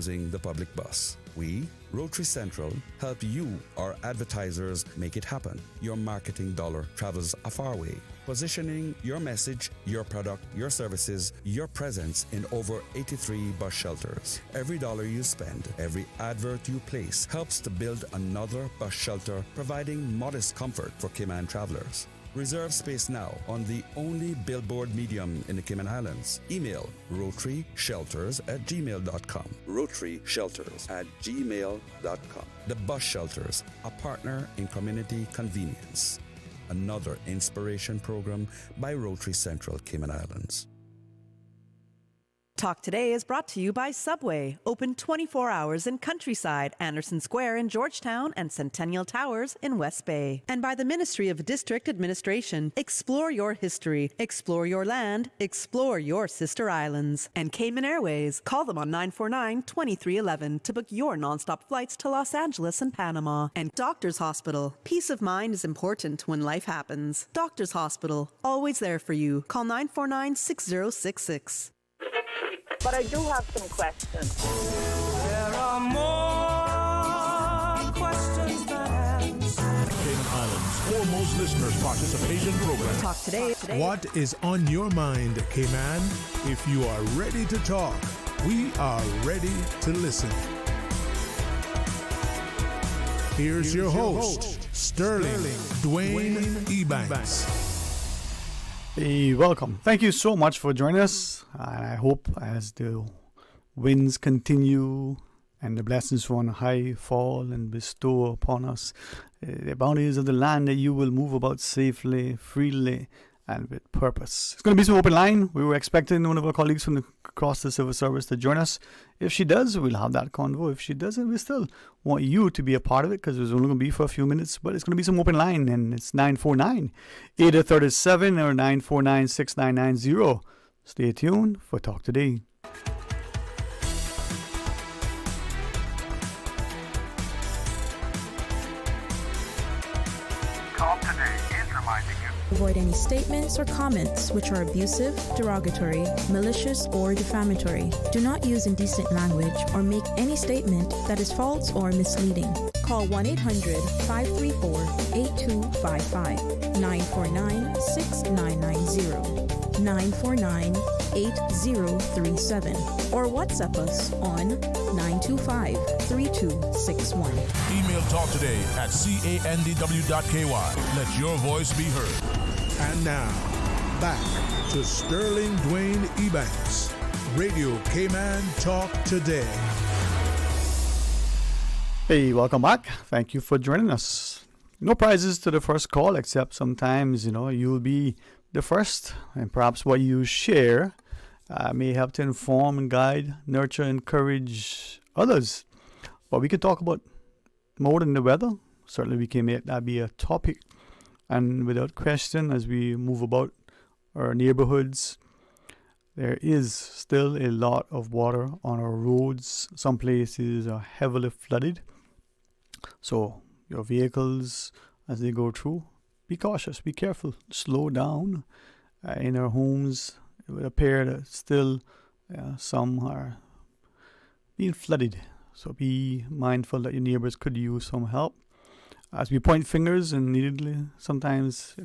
using the public bus. We, Rotary Central, help you, our advertisers, make it happen. Your marketing dollar travels a far way. Positioning your message, your product, your services, your presence in over 83 bus shelters. Every dollar you spend, every advert you place helps to build another bus shelter, providing modest comfort for Cayman travelers. Reserve space now on the only billboard medium in the Cayman Islands. Email rotaryshelters@gmail.com. rotaryshelters@gmail.com. The Bus Shelters, a partner in community convenience. Another inspiration program by Rotary Central Cayman Islands. Talk Today is brought to you by Subway, open 24 hours in Countryside, Anderson Square in Georgetown, and Centennial Towers in West Bay. And by the Ministry of District Administration. Explore your history, explore your land, explore your sister islands. And Cayman Airways. Call them on 949-2311 to book your nonstop flights to Los Angeles and Panama. And Doctors Hospital. Peace of mind is important when life happens. Doctors Hospital, always there for you. Call 949-6066. But I do have some questions. There are more questions than answers. Cayman Islands' foremost listeners participation program. Talk Today. What is on your mind, Cayman? If you are ready to talk, we are ready to listen. Here's your host, Sterling Dwayne Ebanks. Hey, welcome. Thank you so much for joining us. And I hope as the winds continue and the blessings from on high fall and bestow upon us the boundaries of the land, that you will move about safely, freely, and with purpose. It's going to be some open line. We were expecting one of our colleagues from across the civil service to join us. If she does, we'll have that convo. If she doesn't, we still want you to be a part of it, because it's only going to be for a few minutes, but it's going to be some open line, and it's 949-8037 or 949-6990. Stay tuned for Talk Today. Talk Today is reminding you. Avoid any statements or comments which are abusive, derogatory, malicious, or defamatory. Do not use indecent language or make any statement that is false or misleading. Call 1-800-534-8255, 949-6990, 949-8037, or WhatsApp us on 925-3261. Email Talk Today at candw.ky. Let your voice be heard. And now, back to Sterling Dwayne Ebanks, Radio Cayman Talk Today. Hey, welcome back. Thank you for joining us. No prizes to the first call, except sometimes, you'll be the first, and perhaps what you share may help to inform and guide, nurture, encourage others. But we could talk about more than the weather. Certainly we can make that be a topic. And without question, as we move about our neighborhoods, there is still a lot of water on our roads. Some places are heavily flooded. So your vehicles, as they go through, be cautious, be careful, slow down. In our homes, it would appear that still some are being flooded. So be mindful that your neighbors could use some help. As we point fingers and neededly, sometimes,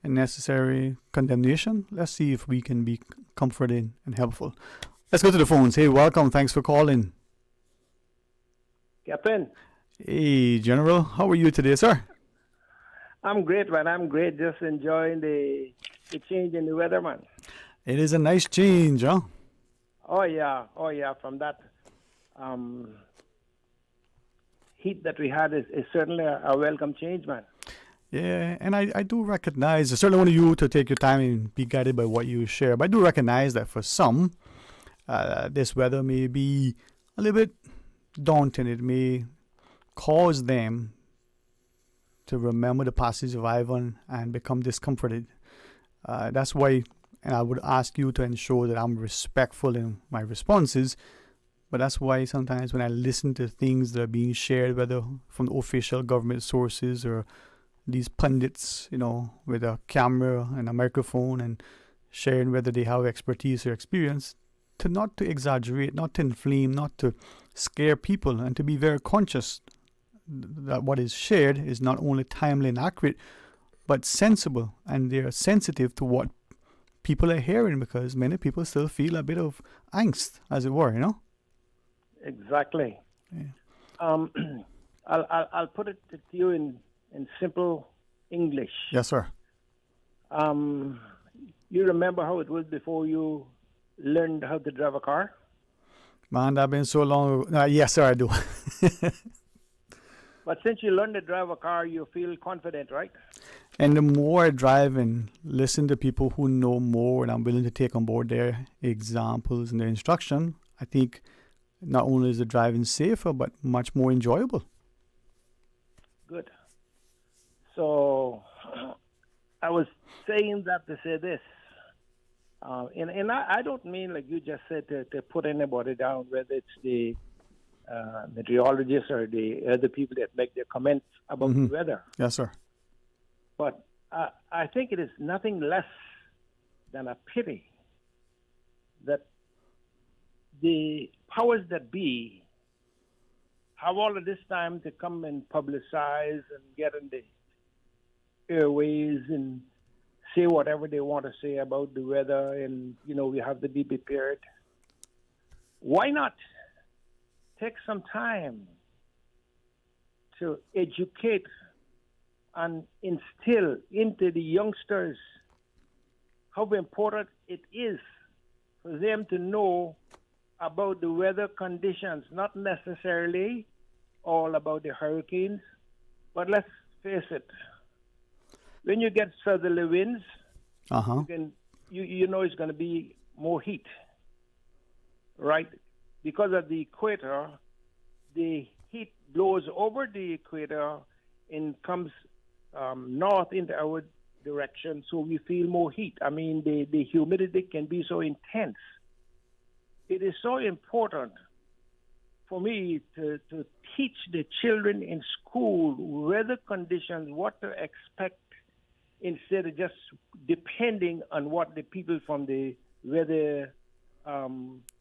unnecessary condemnation, let's see if we can be comforting and helpful. Let's go to the phones. Hey, welcome. Thanks for calling. Captain. Hey, General. How are you today, sir? I'm great, man. I'm great. Just enjoying the change in the weather, man. It is a nice change, huh? Oh, yeah. From that heat that we had is certainly a welcome change, man. Yeah, and I do recognize, I certainly want you to take your time and be guided by what you share, but I do recognize that for some, this weather may be a little bit daunting. It may cause them to remember the passage of Ivan and become discomforted. That's why, and I would ask you to ensure that I'm respectful in my responses. But that's why sometimes when I listen to things that are being shared, whether from official government sources or these pundits, with a camera and a microphone and sharing whether they have expertise or experience, not to exaggerate, not to inflame, not to scare people, and to be very conscious that what is shared is not only timely and accurate, but sensible, and they're sensitive to what people are hearing, because many people still feel a bit of angst, as it were, Exactly. Yeah. I'll put it to you in simple English. Yes, sir. You remember how it was before you learned how to drive a car? Man, that's been so long. Yes, sir, I do. But since you learned to drive a car, you feel confident, right? And the more I drive and listen to people who know more, and I'm willing to take on board their examples and their instruction, I think not only is the driving safer, but much more enjoyable. Good. So I was saying that to say this. And I don't mean, like you just said, to put anybody down, whether it's the meteorologists or the other people that make their comments about the weather. Yes, sir. But I think it is nothing less than a pity that the powers that be have all of this time to come and publicize and get in the airways and say whatever they want to say about the weather, and, we have to be prepared. Why not take some time to educate and instill into the youngsters how important it is for them to know about the weather conditions, not necessarily all about the hurricanes, but let's face it, when you get southerly winds, you know it's going to be more heat, right? Because of the equator, the heat blows over the equator and comes north into our direction, so we feel more heat. I mean, the humidity can be so intense. It is so important for me to teach the children in school weather conditions, what to expect, instead of just depending on what the people from the weather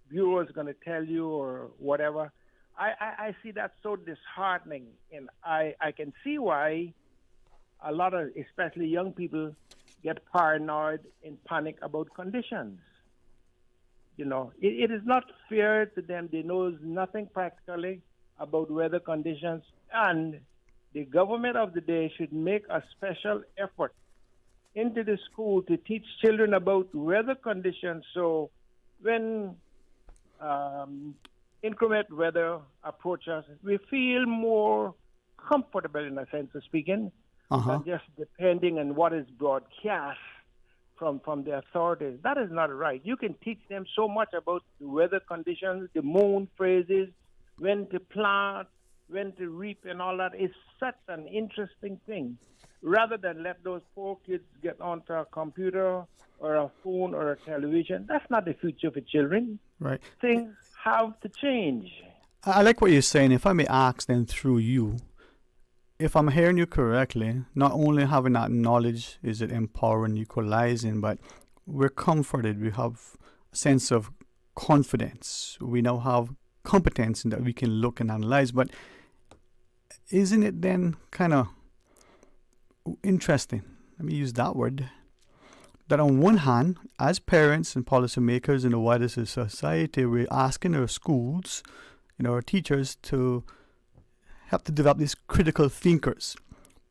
bureau is going to tell you or whatever. I see that so disheartening, and I can see why a lot of, especially young people, get paranoid and panic about conditions. It is not fair to them. They know nothing practically about weather conditions, and the government of the day should make a special effort into the school to teach children about weather conditions, so when inclement weather approaches, we feel more comfortable, in a sense of speaking, than just depending on what is broadcast from the authorities. That is not right. You can teach them so much about the weather conditions, the moon phases, when to plant, when to reap, and all that. Is such an interesting thing, rather than let those poor kids get onto a computer or a phone or a television. That's not the future for children. Right. Things have to change. I like what you're saying. If I may ask then through you, if I'm hearing you correctly, not only having that knowledge is it empowering, equalizing, but we're comforted. We have a sense of confidence. We now have competence in that we can look and analyze. But isn't it then kind of interesting, let me use that word, that on one hand, as parents and policymakers in the wider society, we're asking our schools, our teachers to have to develop these critical thinkers.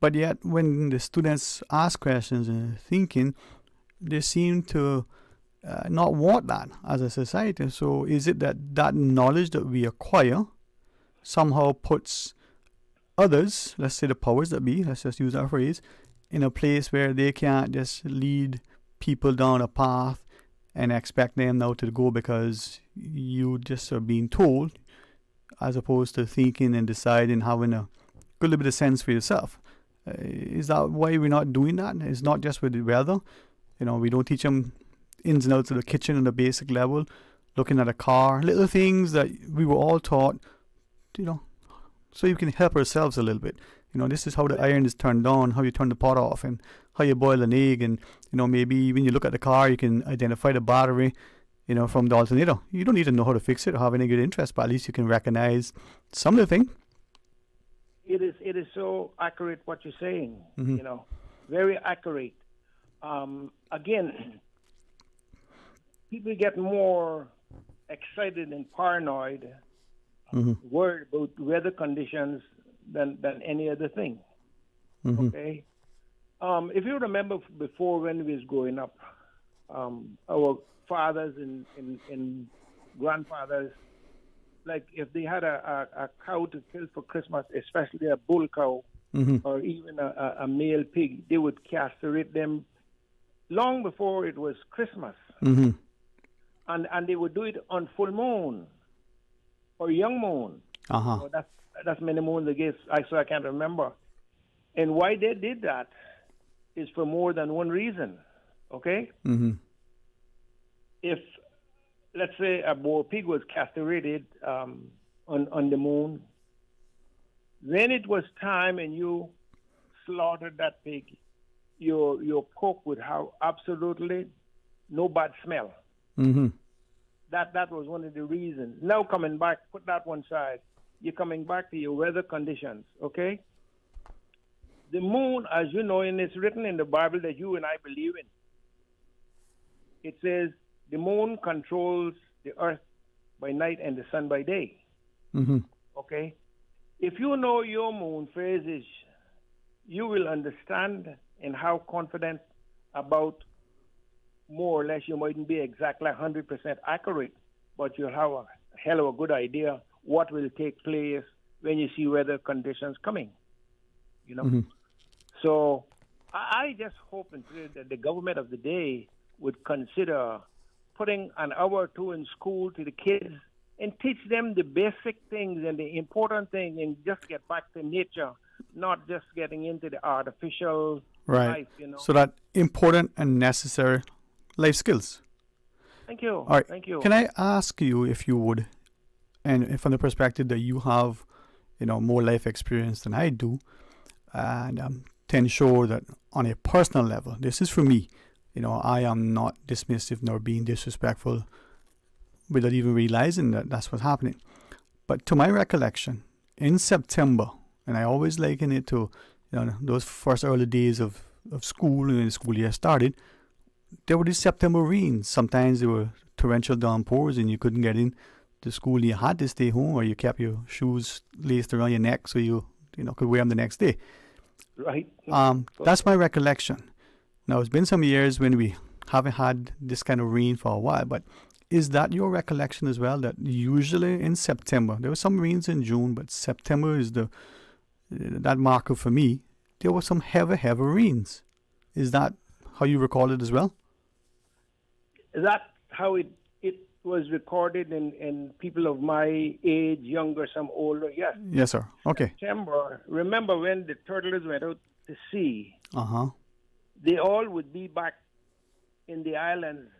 But yet, when the students ask questions and thinking, they seem to not want that as a society. So is it that knowledge that we acquire somehow puts others, let's say the powers that be, let's just use that phrase, in a place where they can't just lead people down a path and expect them now to go because you just are being told, as opposed to thinking and deciding, having a good little bit of sense for yourself? Is that why we're not doing that? It's not just with the weather. We don't teach them ins and outs of the kitchen on the basic level, looking at a car, little things that we were all taught, so you can help ourselves a little bit. This is how the iron is turned on, how you turn the pot off, and how you boil an egg. And, maybe when you look at the car, you can identify the battery. from the alternator. You don't need to know how to fix it or have any good interest, but at least you can recognize some of the thing. It is so accurate what you're saying, Mm-hmm. Very accurate. Again, people get more excited and paranoid, worried about weather conditions than any other thing. Mm-hmm. Okay? If you remember before when we was growing up, our fathers and grandfathers, like if they had a cow to kill for Christmas, especially a bull cow, or even a male pig, they would castrate them long before it was Christmas. Mm-hmm. And they would do it on full moon or young moon. Uh-huh. So that's many moons, I guess, so I can't remember. And why they did that is for more than one reason, okay? Mm-hmm. If, let's say, a boar pig was castrated on the moon, when it was time and you slaughtered that pig, your pork would have absolutely no bad smell. Mm-hmm. That was one of the reasons. Now coming back, put that one side. You're coming back to your weather conditions, okay? The moon, as you know, and it's written in the Bible that you and I believe in. It says the moon controls the earth by night and the sun by day. Mm-hmm. Okay? If you know your moon phases, you will understand and how confident about more or less, you mightn't be exactly 100% accurate, but you'll have a hell of a good idea what will take place when you see weather conditions coming. Mm-hmm. So I just hope and pray that the government of the day would consider putting an hour or two in school to the kids and teach them the basic things and the important thing, and just get back to nature, not just getting into the artificial Right. life, So that important and necessary life skills. Thank you. All right. Thank you. Can I ask you, if you would, and from the perspective that you have, more life experience than I do, and to ensure that on a personal level, this is for me, I am not dismissive nor being disrespectful without even realizing that that's what's happening. But to my recollection, in September, and I always liken it to, those first early days of school, when the school year started, there were these September rains. Sometimes there were torrential downpours and you couldn't get in to school. You had to stay home, or you kept your shoes laced around your neck so you could wear them the next day. Right. That's my recollection. Now, it's been some years when we haven't had this kind of rain for a while, but is that your recollection as well, that usually in September, there were some rains in June, but September is that marker for me, there were some heavy rains. Is that how you recall it as well? That's how it was recorded in people of my age, younger, some older, yes. Yes, sir. Okay. September, remember when the turtles went out to sea, Uh-huh. they all would be back in the islands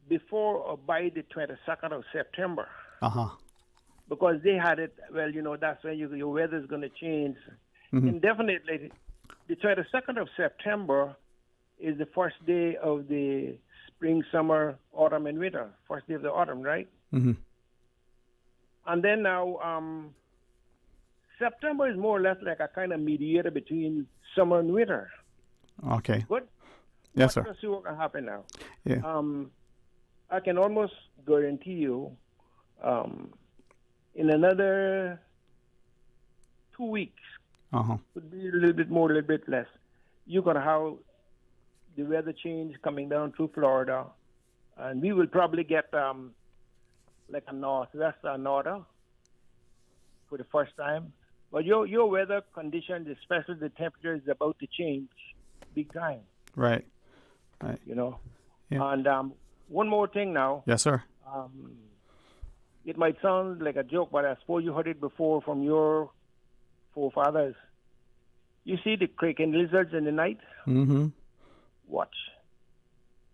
before or by the 22nd of September. Uh-huh. Because they had it, that's when your weather's going to change. Mm-hmm. Indefinitely. The 22nd of September is the first day of the spring, summer, autumn, and winter. First day of the autumn, right? Mm-hmm. And then now, September is more or less like a kind of mediator between summer and winter. Okay. Good? Yes, sir. Let's see what can happen now. Yeah. I can almost guarantee you, in another 2 weeks, Uh-huh. could be a little bit more, a little bit less, you're going to have the weather change coming down through Florida, and we will probably get like a northwest or norther for the first time. But your weather conditions, especially the temperature, is about to change big time. Right. Yeah. Yeah. And one more thing now. Yes, sir. It might sound like a joke, but I suppose you heard it before from your forefathers. You see the kraken lizards in the night? Mm-hmm. Watch.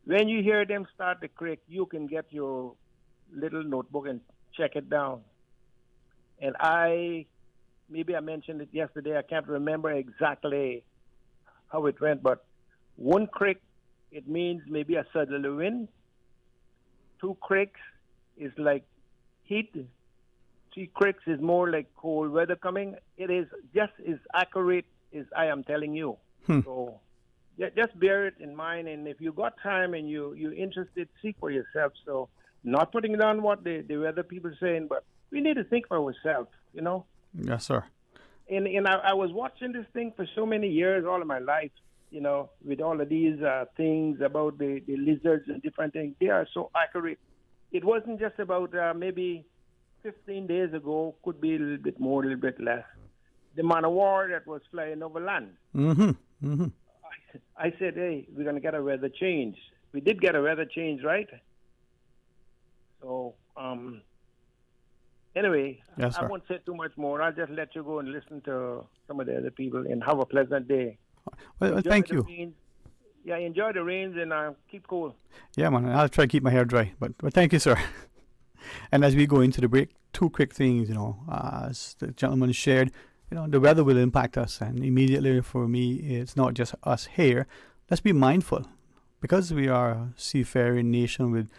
When you hear them start to creak, you can get your little notebook and check it down. And maybe I mentioned it yesterday, I can't remember exactly how it went, but one creak, it means maybe a southerly wind. 2 creeks is like heat. 3 creeks is more like cold weather coming. It is just as accurate as I am telling you. So just bear it in mind. And if you got time and you're interested, see for yourself. So not putting down what the weather people are saying, but we need to think for ourselves, you know? Yes, sir. And I was watching this thing for so many years, all of my life, you know, with all of these things about the lizards and different things. They are so accurate. It wasn't just about maybe 15 days ago, could be a little bit more, a little bit less. The man of war that was flying over land. I said, hey, we're going to get a weather change. We did get a weather change, right? So, anyway, yes, I won't say too much more. I'll just let you go and listen to some of the other people and have a pleasant day. Well, thank you. Rains. Yeah, enjoy the rains and keep cool. Yeah, man. I'll try to keep my hair dry. But thank you, sir. And as we go into the break, 2 quick things, you know, as the gentleman shared, you know, the weather will impact us. And immediately for me, it's not just us here. Let's be mindful. Because we are a seafaring nation with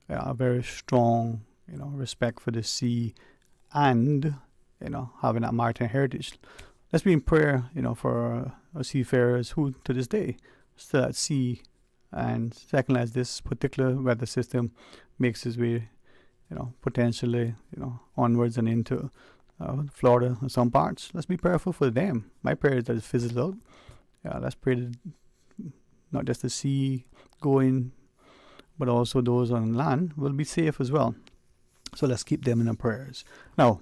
a very strong, you know, respect for the sea and, you know, having that maritime heritage. Let's be in prayer, you know, for our seafarers who, to this day, still at sea. And secondly, as this particular weather system makes its way, you know, potentially, you know, onwards and into Florida in some parts, let's be prayerful for them. My prayer is that it fizzles out. Let's pray that not just the sea going, but also those on land will be safe as well. So let's keep them in our prayers. Now,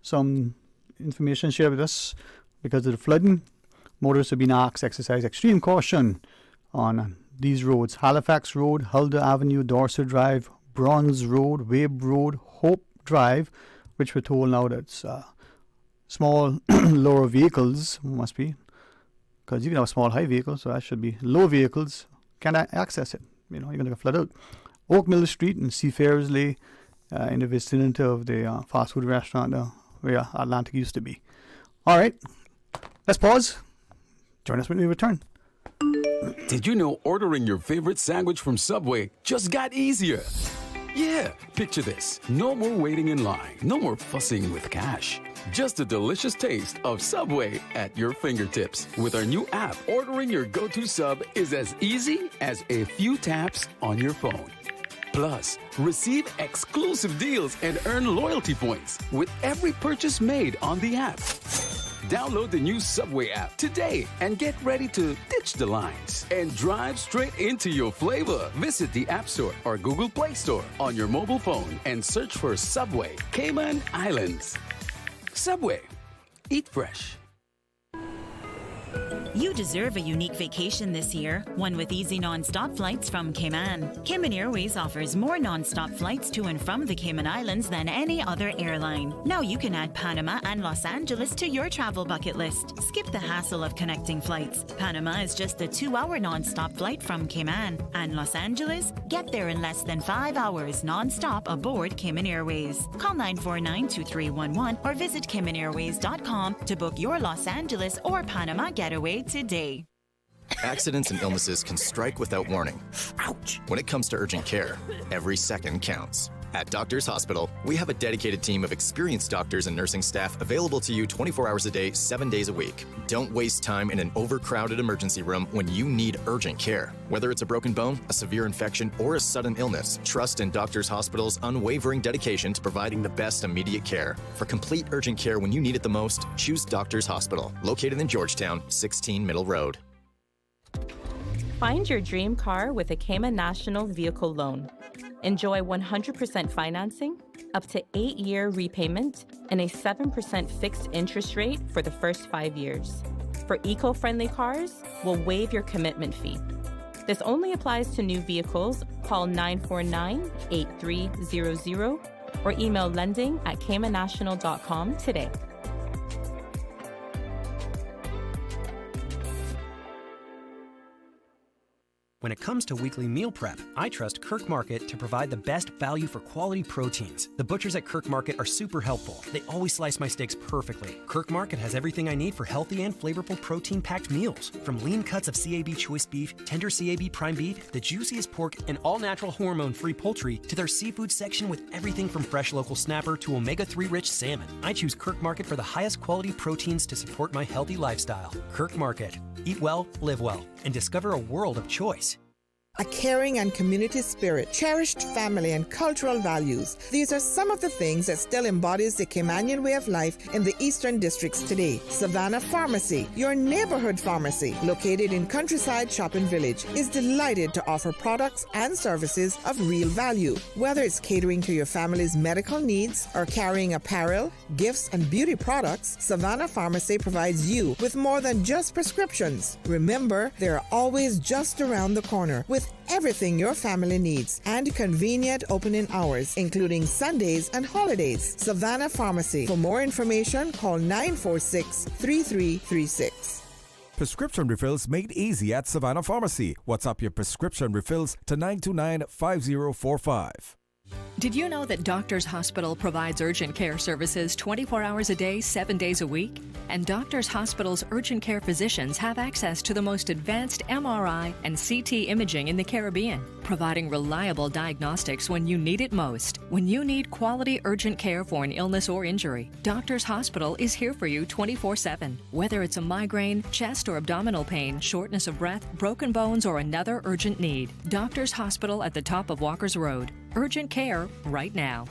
some information shared with us because of the flooding. Motorists have been asked to exercise extreme caution on these roads: Halifax Road, Huldah Avenue, Dorset Drive, Bronze Road, Wabe Road, Hope Drive, which we're told now that's small lower vehicles must be, because you can have a small high vehicle, so that should be low vehicles can access it. You know, you're going to flood out. Oak Mill Street and Seafarers Lane in the vicinity of the fast food restaurant where Atlantic used to be. All right, let's pause. Join us when we return. Did you know ordering your favorite sandwich from Subway just got easier? Yeah, picture this. No more waiting in line. No more fussing with cash. Just a delicious taste of Subway at your fingertips. With our new app, ordering your go-to sub is as easy as a few taps on your phone. Plus, receive exclusive deals and earn loyalty points with every purchase made on the app. Download the new Subway app today and get ready to ditch the lines and drive straight into your flavor. Visit the App Store or Google Play Store on your mobile phone and search for Subway Cayman Islands. Subway. Eat fresh. You deserve a unique vacation this year, one with easy non-stop flights from Cayman. Cayman Airways offers more non-stop flights to and from the Cayman Islands than any other airline. Now you can add Panama and Los Angeles to your travel bucket list. Skip the hassle of connecting flights. Panama is just a 2-hour non-stop flight from Cayman. And Los Angeles? Get there in less than 5 hours non-stop aboard Cayman Airways. Call 949-2311 or visit CaymanAirways.com to book your Los Angeles or Panama getaway today. Accidents and illnesses can strike without warning. Ouch! When it comes to urgent care, every second counts. At Doctors Hospital, we have a dedicated team of experienced doctors and nursing staff available to you 24 hours a day, 7 days a week. Don't waste time in an overcrowded emergency room when you need urgent care. Whether it's a broken bone, a severe infection, or a sudden illness, trust in Doctors Hospital's unwavering dedication to providing the best immediate care. For complete urgent care when you need it the most, choose Doctors Hospital, located in Georgetown, 16 Middle Road. Find your dream car with a Cayman National Vehicle Loan. Enjoy 100% financing, up to 8-year repayment, and a 7% fixed interest rate for the first 5 years. For eco-friendly cars, we'll waive your commitment fee. This only applies to new vehicles. Call 949-8300 or email lending@caymannational.com today. When it comes to weekly meal prep, I trust Kirk Market to provide the best value for quality proteins. The butchers at Kirk Market are super helpful. They always slice my steaks perfectly. Kirk Market has everything I need for healthy and flavorful protein-packed meals. From lean cuts of CAB choice beef, tender CAB prime beef, the juiciest pork, and all-natural hormone-free poultry, to their seafood section with everything from fresh local snapper to omega-3 rich salmon. I choose Kirk Market for the highest quality proteins to support my healthy lifestyle. Kirk Market. Eat well, live well, and discover a world of choice. A caring and community spirit, cherished family and cultural values. These are some of the things that still embodies the Caymanian way of life in the Eastern Districts today. Savannah Pharmacy, your neighborhood pharmacy, located in Countryside Shopping Village, is delighted to offer products and services of real value. Whether it's catering to your family's medical needs or carrying apparel, gifts, and beauty products, Savannah Pharmacy provides you with more than just prescriptions. Remember, they're always just around the corner with everything your family needs and convenient opening hours, including Sundays and holidays. Savannah Pharmacy. For more information, call 946-3336. Prescription refills made easy at Savannah Pharmacy. WhatsApp your prescription refills to 929-5045. Did you know that Doctors Hospital provides urgent care services 24 hours a day, 7 days a week? And Doctors Hospital's urgent care physicians have access to the most advanced MRI and CT imaging in the Caribbean, providing reliable diagnostics when you need it most. When you need quality urgent care for an illness or injury, Doctors Hospital is here for you 24/7. Whether it's a migraine, chest or abdominal pain, shortness of breath, broken bones, or another urgent need, Doctors Hospital at the top of Walker's Road. Urgent care right now.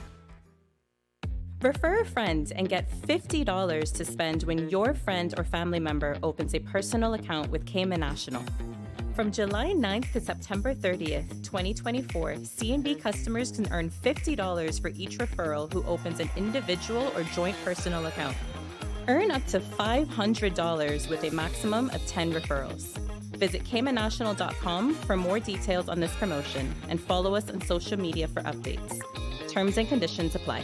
Refer a friend and get $50 to spend when your friend or family member opens a personal account with Cayman National. From July 9th to September 30th, 2024, C&B customers can earn $50 for each referral who opens an individual or joint personal account. Earn up to $500 with a maximum of 10 referrals. Visit CaymanNational.com for more details on this promotion and follow us on social media for updates. Terms and conditions apply.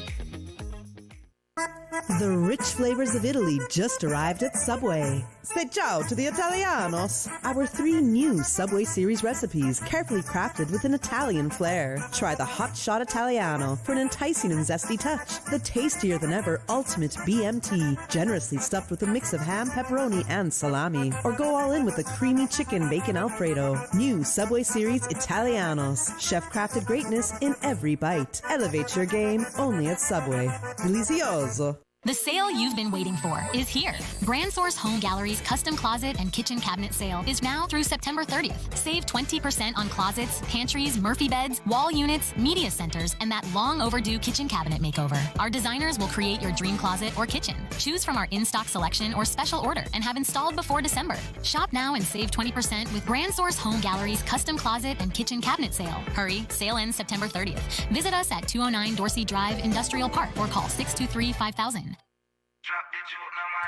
The rich flavors of Italy just arrived at Subway. Say ciao to the Italianos. Our 3 new Subway Series recipes, carefully crafted with an Italian flair. Try the Hot Shot Italiano for an enticing and zesty touch. The tastier than ever Ultimate BMT, generously stuffed with a mix of ham, pepperoni, and salami. Or go all in with a creamy chicken bacon Alfredo. New Subway Series Italianos. Chef-crafted greatness in every bite. Elevate your game only at Subway. Delizioso. The sale you've been waiting for is here. Brand Source Home Gallery's custom closet and kitchen cabinet sale is now through September 30th. Save 20% on closets, pantries, Murphy beds, wall units, media centers, and that long overdue kitchen cabinet makeover. Our designers will create your dream closet or kitchen. Choose from our in-stock selection or special order and have installed before December. Shop now and save 20% with Brand Source Home Gallery's custom closet and kitchen cabinet sale. Hurry, sale ends September 30th. Visit us at 209 Dorsey Drive, Industrial Park, or call 623-5000.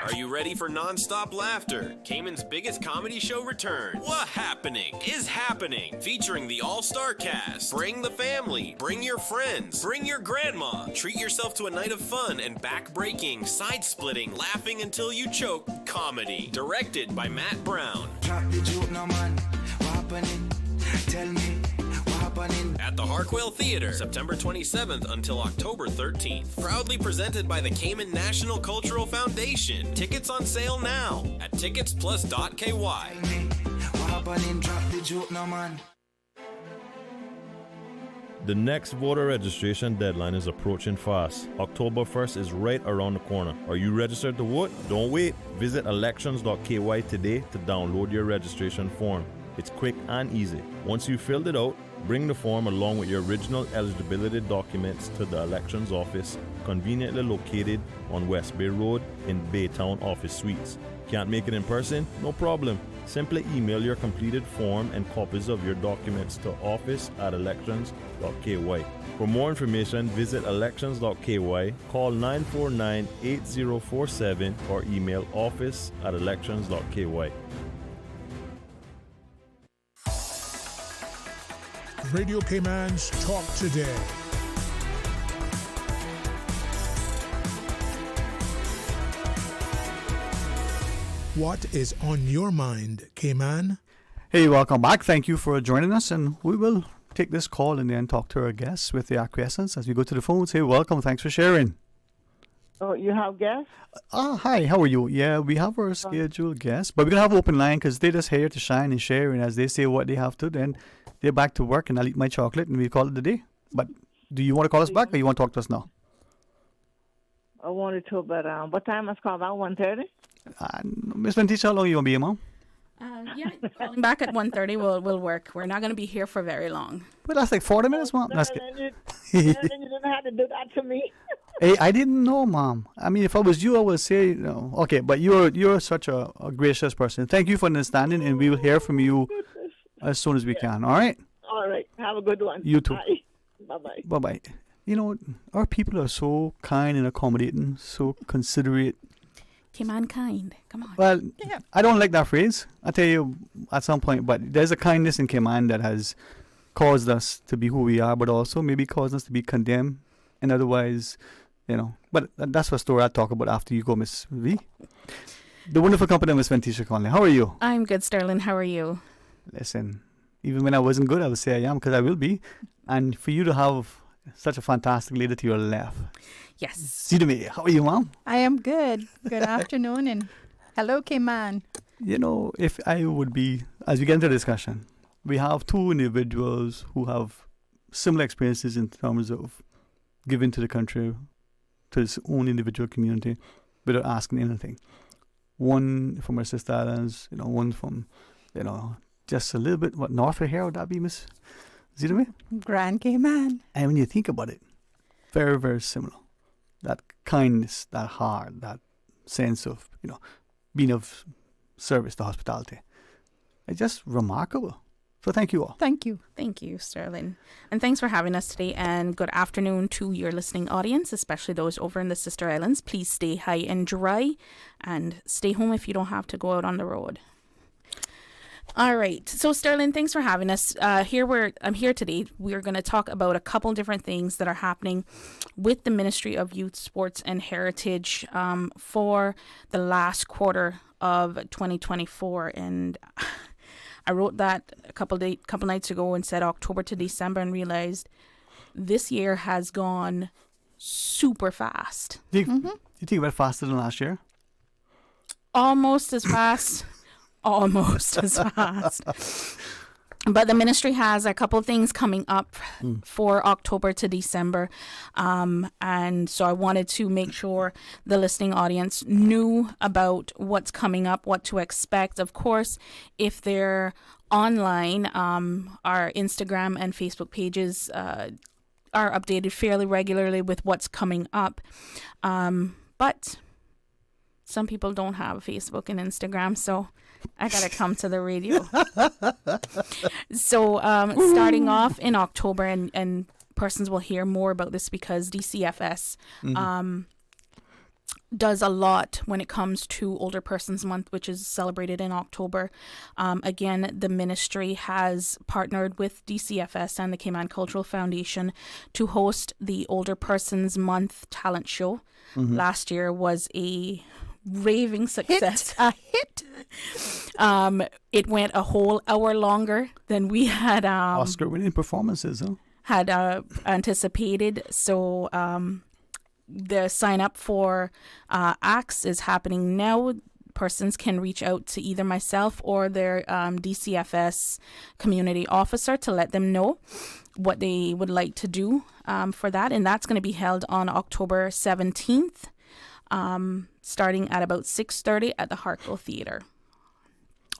Are you ready for non-stop laughter? Cayman's biggest comedy show returns. What Happening is happening, featuring the all-star cast. Bring the family, bring your friends, bring your grandma. Treat yourself to a night of fun and back-breaking, side-splitting, laughing until you choke comedy. Directed by Matt Brown. Drop the joke now, man. What happening? Tell me. At the Harquail Theater, September 27th until October 13th. Proudly presented by the Cayman National Cultural Foundation. Tickets on sale now at ticketsplus.ky. What happening? Drop the joke now, man. The next voter registration deadline is approaching fast. October 1st is right around the corner. Are you registered to vote? Don't wait. Visit elections.ky today to download your registration form. It's quick and easy. Once you've filled it out, bring the form along with your original eligibility documents to the elections office, conveniently located on West Bay Road in Baytown Office Suites. Can't make it in person? No problem. Simply email your completed form and copies of your documents to office@elections.ky. For more information, visit elections.ky, call 949-8047 or email office@elections.ky. Radio Cayman's Talk Today. What is on your mind, Cayman? Hey, welcome back. Thank you for joining us, and we will take this call and then talk to our guests with the acquiescence as we go to the phone. Say welcome. Thanks for sharing. Oh, you have guests? Hi, how are you? Yeah, we have our scheduled guests, but we're going to have open line because they're just here to shine and share, and as they say what they have to, then they're back to work, and I'll eat my chocolate, and we call it a day. But do you want to call us back, or you want to talk to us now? I wanted to, but what time is called? About 1:30? Miss Ventisha, how long you going to be here, Mom? Yeah, calling back at 1:30 will work. We're not going to be here for very long. But that's like 40 minutes, Mom. That's good. You didn't have to do that to me. Hey, I didn't know, Mom. I mean, if I was you, I would say no. Okay, but you're such a gracious person. Thank you for understanding, and we will hear from you as soon as we can. All right? All right. Have a good one. You too. Bye. Bye-bye. Bye-bye. You know, our people are so kind and accommodating, so considerate. Cayman. Come on. Well, I don't like that phrase. I'll tell you at some point, but there's a kindness in Cayman that has caused us to be who we are, but also maybe caused us to be condemned and otherwise, you know. But that's a story I'll talk about after you go, Miss V. The wonderful company of Miss Ventisha Conley. How are you? I'm good, Sterling. How are you? Listen, even when I wasn't good, I would say I am because I will be. And for you to have such a fantastic lady to your left. Yes. See to me. How are you, Mom? I am good. Good afternoon and hello, Cayman. You know, if I would be, as we get into the discussion, we have two individuals who have similar experiences in terms of giving to the country, to his own individual community, without asking anything. One from our sister islands, you know, one from, you know, just a little bit, what, north of here, would that be, Miss Zidame? Grand Cayman. And when you think about it, very, very similar. That kindness, that heart, that sense of, you know, being of service to hospitality. It's just remarkable. So thank you all. Thank you. Thank you, Sterling. And thanks for having us today. And good afternoon to your listening audience, especially those over in the Sister Islands. Please stay high and dry and stay home if you don't have to go out on the road. All right. So, Sterling, thanks for having us. I'm here today. We're going to talk about a couple different things that are happening with the Ministry of Youth, Sports and Heritage for the last quarter of 2024. And I wrote that a couple nights ago and said October to December and realized this year has gone super fast. Do you think about faster than last year? Almost as fast. Almost as fast. But the ministry has a couple of things coming up for October to December. And so I wanted to make sure the listening audience knew about what's coming up, what to expect. Of course, if they're online, our Instagram and Facebook pages are updated fairly regularly with what's coming up. But some people don't have Facebook and Instagram, so I gotta come to the radio. So starting off in October, and persons will hear more about this because DCFS does a lot when it comes to Older Persons Month, which is celebrated in October. Again, the ministry has partnered with DCFS and the Cayman Cultural Foundation to host the Older Persons Month talent show. Last year was a raving success. A hit. It went a whole hour longer than we had Oscar-winning performances, huh? Had anticipated. So the sign up for acts is happening now. Persons can reach out to either myself or their DCFS community officer to let them know what they would like to do for that. And that's going to be held on October 17th. Starting at about 6:30 at the Hartwell Theatre.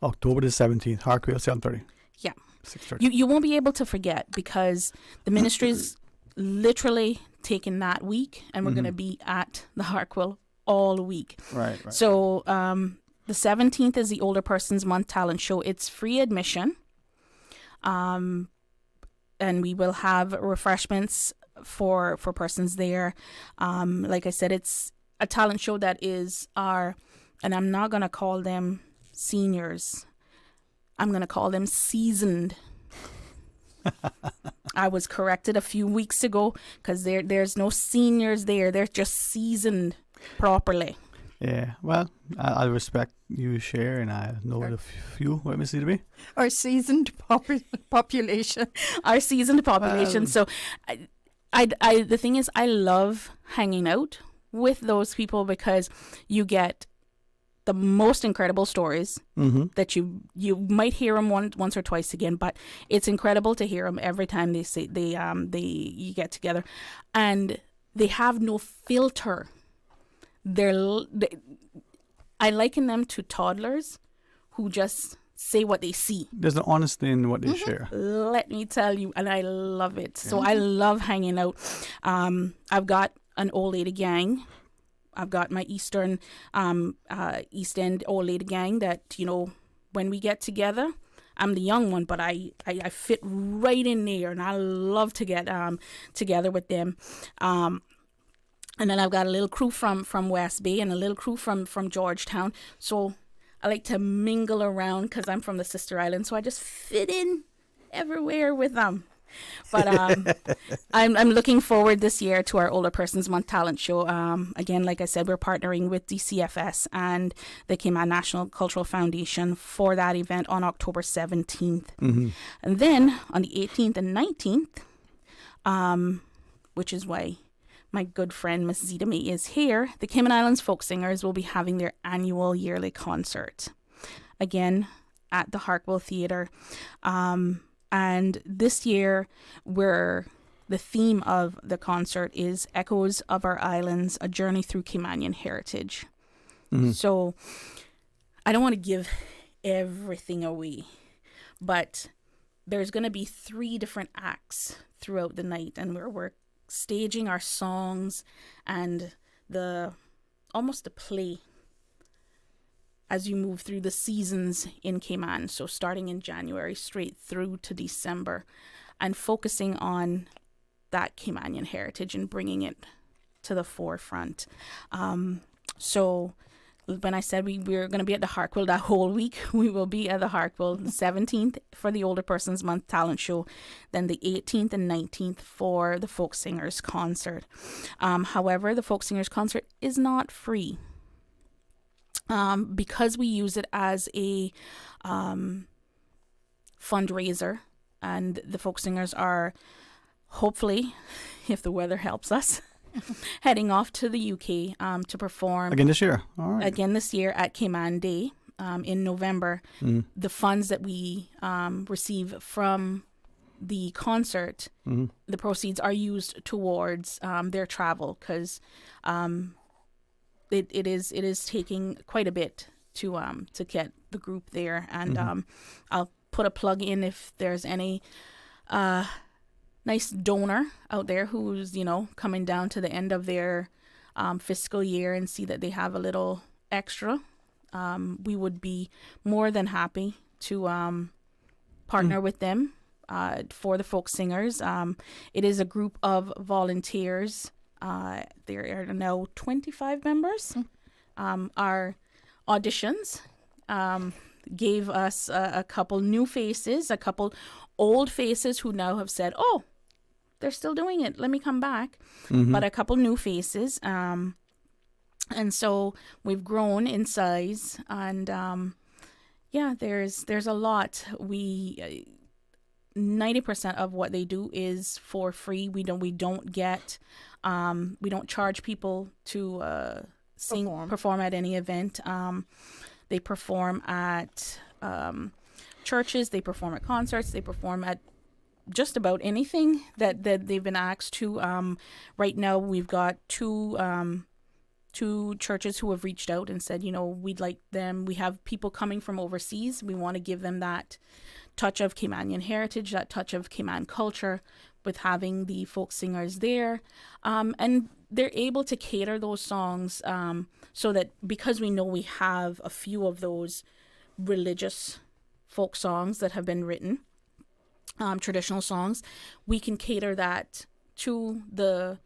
October the 17th, Hartwell, 7:30. Yeah. 6:30. You won't be able to forget because the ministry's literally taken that week and we're going to be at the Hartwell all week. Right. So the 17th is the Older Persons Month talent show. It's free admission. And we will have refreshments for persons there. Like I said, it's a talent show that is and I'm not going to call them seniors. I'm going to call them seasoned. I was corrected a few weeks ago because there's no seniors there. They're just seasoned properly. Yeah, well, I respect you share, and I know the few. What Miss Itaby? Our seasoned population. Our seasoned population. Well- So, the thing is, I love hanging out with those people because you get the most incredible stories that you might hear them once or twice again, but it's incredible to hear them every time you get together, and they have no filter. I liken them to toddlers who just say what they see. There's an honesty in what they share. Let me tell you, and I love it. So I love hanging out. I've got an old lady gang. I've got my East End old lady gang that, when we get together, I'm the young one, but I fit right in there, and I love to get together with them. And then I've got a little crew from West Bay and a little crew from Georgetown. So I like to mingle around because I'm from the Sister Island. So I just fit in everywhere with them. But I'm looking forward this year to our Older Persons Month talent show. Again, like I said, we're partnering with DCFS and the Cayman National Cultural Foundation for that event on October 17th. And then on the 18th and 19th, which is why my good friend Miss Zita May is here, the Cayman Islands Folk Singers will be having their annual yearly concert. Again, at the Harkwell Theatre. And this year, the theme of the concert is Echoes of Our Islands, A Journey Through Caymanian Heritage. So I don't want to give everything away, but there's going to be 3 different acts throughout the night, and we're staging our songs and almost the play as you move through the seasons in Cayman. So starting in January straight through to December, and focusing on that Caymanian heritage and bringing it to the forefront. So when I said we were going to be at the Harkwell that whole week, we will be at the Harkwell the 17th for the Older Persons Month talent show, then the 18th and 19th for the Folk Singers concert. However, the Folk Singers concert is not free. Because we use it as a fundraiser, and the folk singers are hopefully, if the weather helps us, heading off to the UK to perform Again this year. All right. Again this year at Cayman Day in November. The funds that we receive from the concert, the proceeds are used towards their travel, because it is taking quite a bit to get the group there. And I'll put a plug in if there's any nice donor out there who's coming down to the end of their fiscal year and see that they have a little extra. We would be more than happy to partner with them for the folk singers. It is a group of volunteers. There are now 25 members. Our auditions gave us a couple new faces, a couple old faces who now have said, oh, they're still doing it, let me come back. But a couple new faces. And so we've grown in size, and there's a lot. 90% of what they do is for free. We don't charge people to perform at any event. They perform at churches, they perform at concerts, they perform at just about anything that they've been asked to. Right now we've got two churches who have reached out and said, we'd like them. We have people coming from overseas. We want to give them that touch of Caymanian heritage, that touch of Cayman culture, with having the folk singers there. And they're able to cater those songs so that, because we know we have a few of those religious folk songs that have been written, traditional songs, we can cater that to the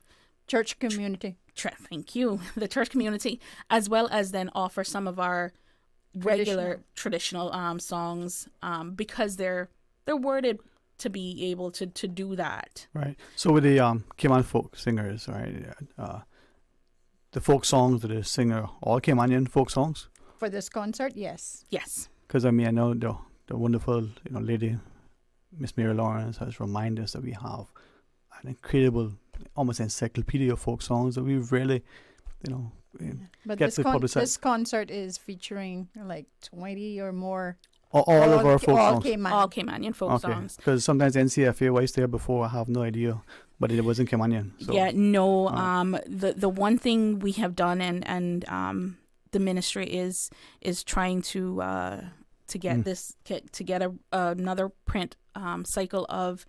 church community. Thank you. The church community, as well as then offer some of our regular traditional songs, because they're worded to be able to do that. Right. So with the Cayman folk singers, right? the folk songs that they sing are all Caymanian folk songs? For this concert, yes. Yes. Because I mean, I know the wonderful lady, Miss Mary Lawrence, has reminded us that we have an incredible, almost encyclopedia of folk songs that we really, But get to publicize. this concert is featuring like 20 or more. All of our folk songs. All Caymanian folk songs. Because sometimes NCFA was there before, I have no idea, but it wasn't Caymanian. So. Yeah, no. The one thing we have done and the ministry is trying to get this to get another print cycle of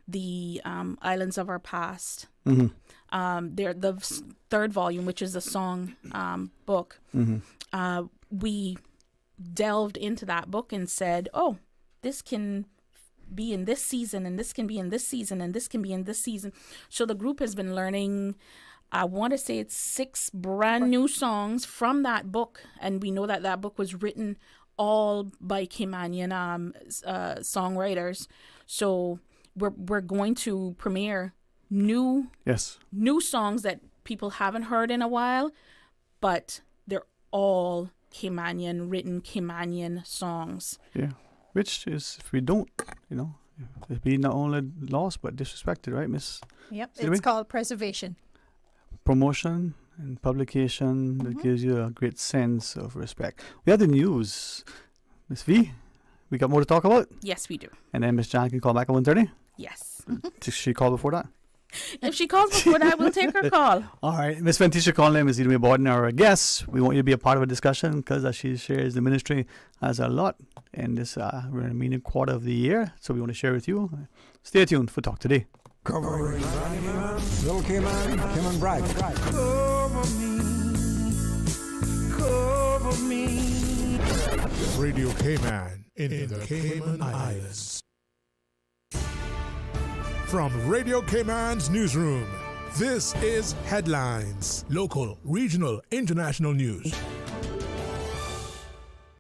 the Islands of Our Past. Mm-hmm. They're the third volume, which is the song book. Mm-hmm. We delved into that book and said, oh, this can be in this season, and this can be in this season, and this can be in this season. So the group has been learning, I want to say it's 6 brand new songs from that book, and we know that book was written all by Caymanian songwriters. So we're going to premiere new songs that people haven't heard in a while, but they're all Caymanian, written Caymanian songs. Yeah, which is, if we don't, it'd be not only lost but disrespected, right, Miss? Yep, Sylvie? it's called preservation. Promotion and publication that gives you a great sense of respect. We have the news. Miss V, we got more to talk about? Yes, we do. And then Miss Jan can call back at 1:30? Yes. Did she call before that? If she calls before that, we'll take her call. All right. Miss Ventisha Conley, Miss Edwin Borden, our guest. We want you to be a part of a discussion because as she shares, the ministry has a lot in this we're in the remaining quarter of the year. So we want to share with you. Stay tuned for Talk Today. Covering Little Cayman, Kim and Bragg. Cover me. Radio Cayman in the Cayman Islands. From Radio Cayman's newsroom, this is Headlines. Local, regional, international news.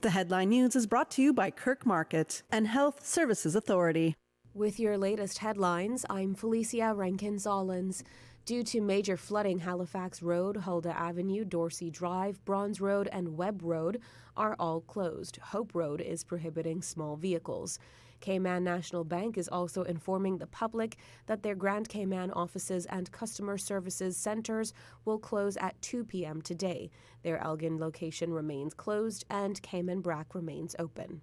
The Headline News is brought to you by Kirk Market and Health Services Authority. With your latest headlines, I'm Felicia Rankin-Zollins. Due to major flooding, Halifax Road, Huldah Avenue, Dorsey Drive, Bronze Road, and Webb Road are all closed. Hope Road is prohibiting small vehicles. Cayman National Bank is also informing the public that their Grand Cayman offices and customer services centers will close at 2 p.m. today. Their Elgin location remains closed and Cayman Brac remains open.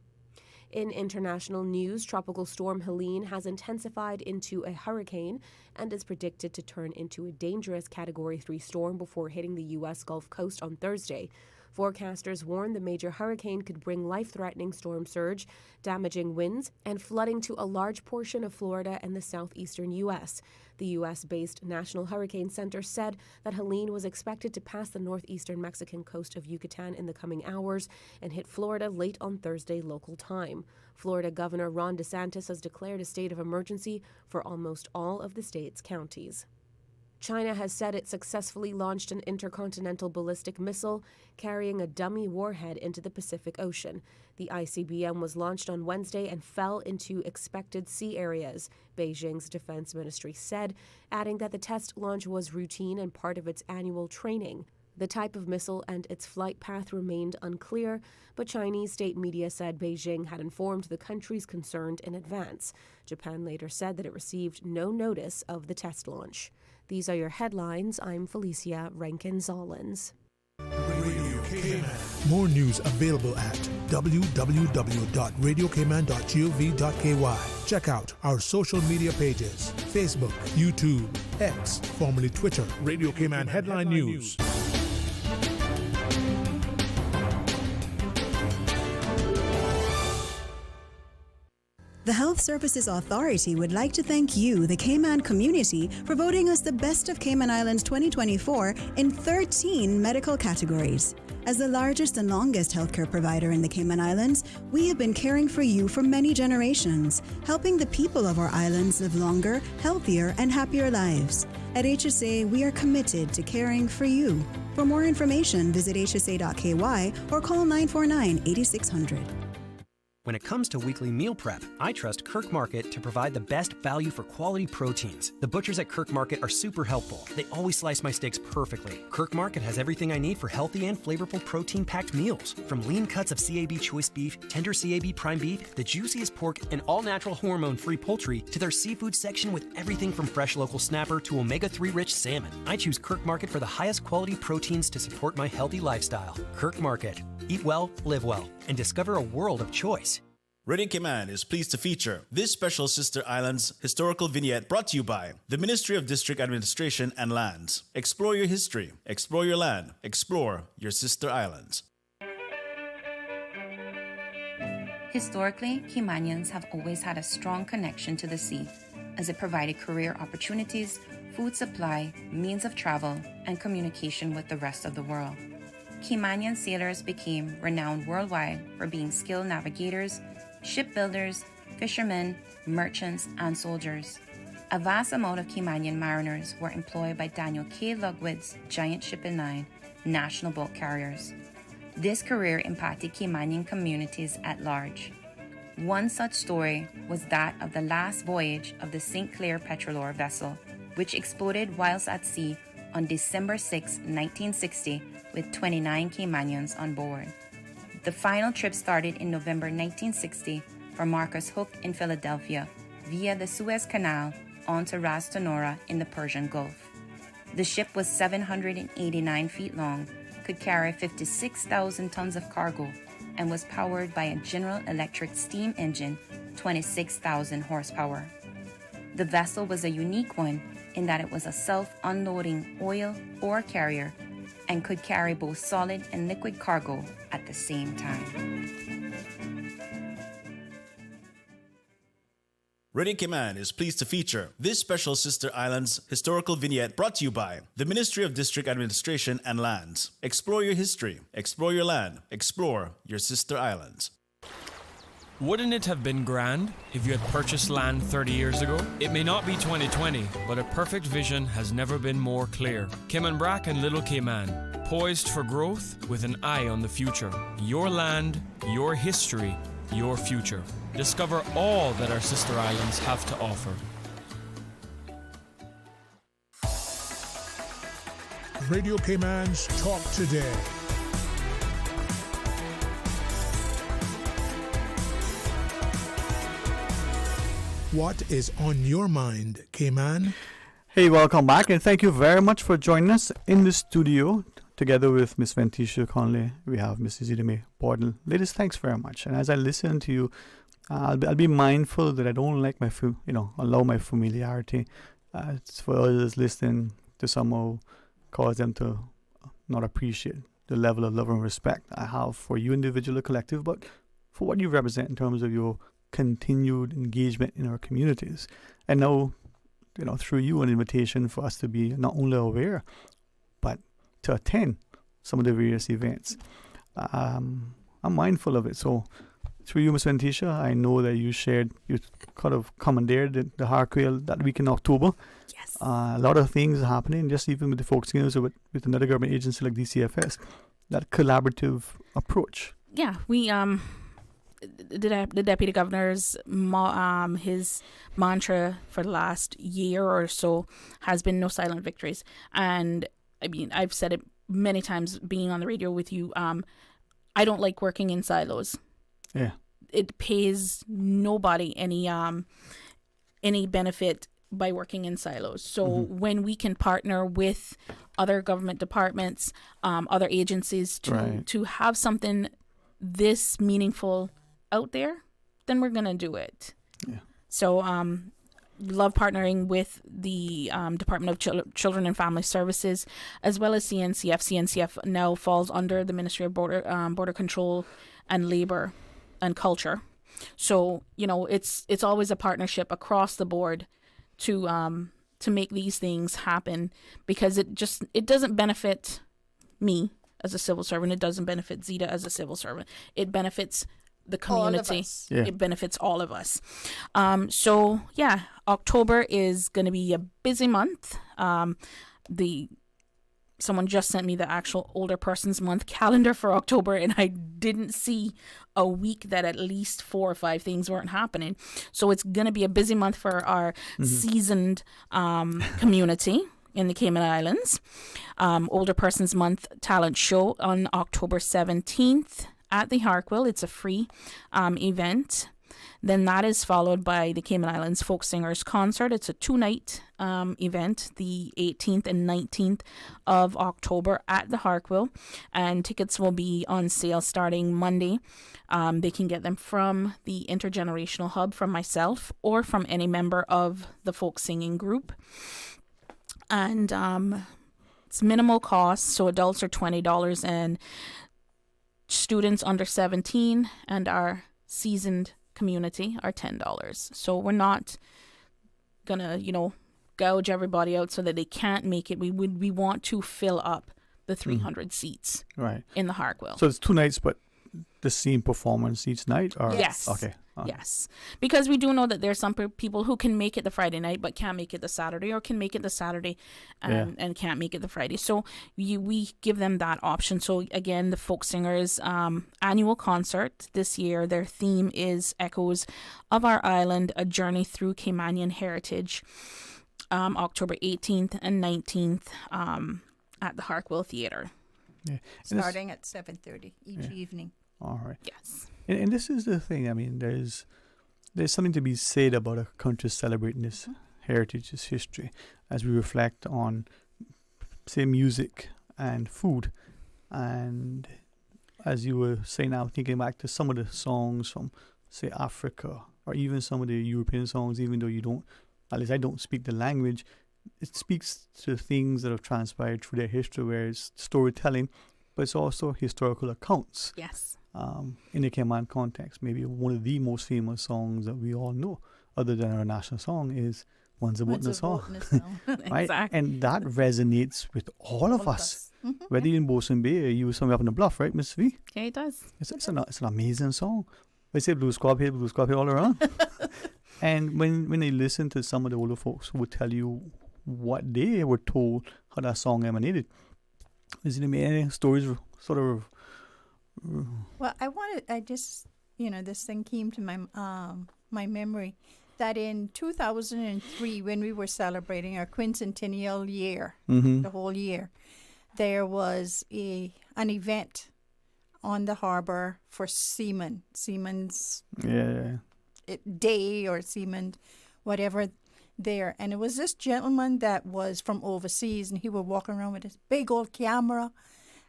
In international news, Tropical Storm Helene has intensified into a hurricane and is predicted to turn into a dangerous Category 3 storm before hitting the U.S. Gulf Coast on Thursday. Forecasters warn the major hurricane could bring life-threatening storm surge, damaging winds, and flooding to a large portion of Florida and the southeastern U.S. The U.S.-based National Hurricane Center said that Helene was expected to pass the northeastern Mexican coast of Yucatan in the coming hours and hit Florida late on Thursday local time. Florida Governor Ron DeSantis has declared a state of emergency for almost all of the state's counties. China has said it successfully launched an intercontinental ballistic missile carrying a dummy warhead into the Pacific Ocean. The ICBM was launched on Wednesday and fell into expected sea areas, Beijing's defense ministry said, adding that the test launch was routine and part of its annual training. The type of missile and its flight path remained unclear, but Chinese state media said Beijing had informed the countries concerned in advance. Japan later said that it received no notice of the test launch. These are your headlines. I'm Felicia Rankin-Zollins. More news available at www.radiocayman.gov.ky. Check out our social media pages: Facebook, YouTube, X, formerly Twitter, Radio Cayman Headline News. The Health Services Authority would like to thank you, the Cayman community, for voting us the Best of Cayman Islands 2024 in 13 medical categories. As the largest and longest healthcare provider in the Cayman Islands, we have been caring for you for many generations, helping the people of our islands live longer, healthier, and happier lives. At HSA, we are committed to caring for you. For more information, visit hsa.ky or call 949-8600. When it comes to weekly meal prep, I trust Kirk Market to provide the best value for quality proteins. The butchers at Kirk Market are super helpful. They always slice my steaks perfectly. Kirk Market has everything I need for healthy and flavorful protein-packed meals. From lean cuts of CAB choice beef, tender CAB prime beef, the juiciest pork, and all-natural hormone-free poultry, to their seafood section with everything from fresh local snapper to omega-3 rich salmon. I choose Kirk Market for the highest quality proteins to support my healthy lifestyle. Kirk Market. Eat well, live well, and discover a world of choice. Radio Cayman is pleased to feature this special Sister Islands historical vignette brought to you by the Ministry of District Administration and Lands. Explore your history, explore your land, explore your Sister Islands. Historically, Caymanians have always had a strong connection to the sea, as it provided career opportunities, food supply, means of travel, and communication with the rest of the world. Caymanian sailors became renowned worldwide for being skilled navigators, shipbuilders, fishermen, merchants, and soldiers. A vast amount of Caymanian mariners were employed by Daniel K. Lugwood's giant shipping line, National Boat Carriers. This career impacted Caymanian communities at large. One such story was that of the last voyage of the St. Clair petrol ore vessel, which exploded whilst at sea on December 6, 1960, with 29 Caymanians on board. The final trip started in November 1960 from Marcus Hook in Philadelphia via the Suez Canal onto Ras Tanura in the Persian Gulf. The ship was 789 feet long, could carry 56,000 tons of cargo, and was powered by a General Electric steam engine, 26,000 horsepower. The vessel was a unique one in that it was a self-unloading oil ore carrier and could carry both solid and liquid cargo at the same time. Radio Cayman is pleased to feature this special Sister Islands historical vignette brought to you by the Ministry of District Administration and Lands. Explore your history, explore your land, explore your Sister Islands. Wouldn't it have been grand if you had purchased land 30 years ago? It may not be 2020, but a perfect vision has never been more clear. Cayman Brac and Little Cayman, poised for growth with an eye on the future. Your land, your history, your future. Discover all that our sister islands have to offer. Radio Cayman's Talk Today. What is on your mind, Cayman? Hey, welcome back, and thank you very much for joining us in the studio. Together with Miss Ventisha Conley, we have Mrs. Ideme Borden. Ladies, thanks very much. And as I listen to you, I'll be mindful that I don't like allow my familiarity. It's for others listening to somehow cause them to not appreciate the level of love and respect I have for you, individual or collective, but for what you represent in terms of your continued engagement in our communities. And now, through you, an invitation for us to be not only aware, but to attend some of the various events. I'm mindful of it. So through you, Ms. Ventisha, I know that you kind of commandeered the Harquail that week in October. Yes. A lot of things happening, just even with the focusing with another government agency like DCFS, that collaborative approach. Yeah, we the deputy governor's his mantra for the last year or so has been no silent victories. And I mean, I've said it many times being on the radio with you. I don't like working in silos. Yeah. It pays nobody any benefit by working in silos. So when we can partner with other government departments, other agencies to have something this meaningful out there, then we're gonna do it. Yeah. So love partnering with the Department of Children and Family Services, as well as CNCF. CNCF now falls under the Ministry of Border Control and Labor and Culture. So it's always a partnership across the board to make these things happen, because it doesn't benefit me as a civil servant. It doesn't benefit Zita as a civil servant. It benefits the community. Yeah. It benefits all of us. So yeah, October is going to be a busy month. The someone just sent me the actual Older Persons Month calendar for October, and I didn't see a week that at least 4 or 5 things weren't happening. So it's going to be a busy month for our seasoned community in the Cayman Islands. Older Persons Month talent show on October 17th at the Harkwell. It's a free event. Then that is followed by the Cayman Islands Folk Singers Concert. It's a 2-night event, the 18th and 19th of October at the Harkwell. And tickets will be on sale starting Monday. They can get them from the Intergenerational Hub, from myself, or from any member of the folk singing group. And it's minimal cost, so adults are $20 and students under 17 and our seasoned community are $10. So we're not gonna, gouge everybody out so that they can't make it. We want to fill up the 300 seats in the Harkwell. So it's 2 nights, but the same performance each night? Or? Yes. Okay. Yes. Because we do know that there's some people who can make it the Friday night but can't make it the Saturday, or can make it the Saturday and can't make it the Friday. So we give them that option. So again, the Folk Singers annual concert this year, their theme is Echoes of Our Island, A Journey Through Caymanian Heritage, October 18th and 19th at the Harkwell Theatre. Yeah. Starting at 7:30 each evening. All right. Yes. And this is the thing. I mean, there's something to be said about a country celebrating its heritage, its history, as we reflect on, say, music and food. And as you were saying, now thinking back to some of the songs from, say, Africa, or even some of the European songs, even though you don't, at least I don't speak the language, it speaks to things that have transpired through their history, where it's storytelling, but it's also historical accounts. Yes. In the Cayman context, maybe one of the most famous songs that we all know, other than our national song, is Once a Boat in a Song. Right? Exactly. And that resonates with all of us. Whether you're in Bosun Bay or you somewhere up in the bluff, right, Miss V? Okay, it does. It's an amazing song. I say Blue Squab here all around. And when they listen to some of the older folks who would tell you what they were told, how that song emanated, is there any stories sort of... Well, this thing came to my memory, that in 2003, when we were celebrating our quincentennial year, the whole year, there was an event on the harbor for seamen's day, or seaman, whatever, there. And it was this gentleman that was from overseas, and he was walking around with this big old camera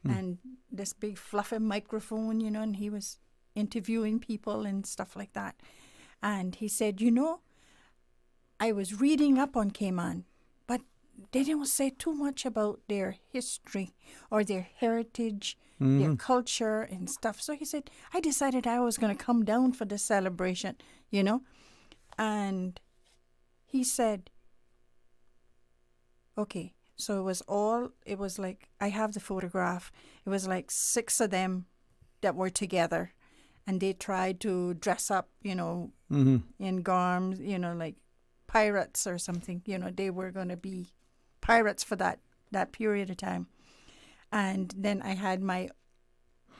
and this big fluffy microphone, and he was interviewing people and stuff like that. And he said, I was reading up on Cayman, but they didn't say too much about their history or their heritage, their culture and stuff. So he said, I decided I was going to come down for the celebration, And he said, okay. So it was like, I have the photograph. It was like 6 of them that were together, and they tried to dress up, in garms, like pirates or something. They were going to be pirates for that period of time. And then I had my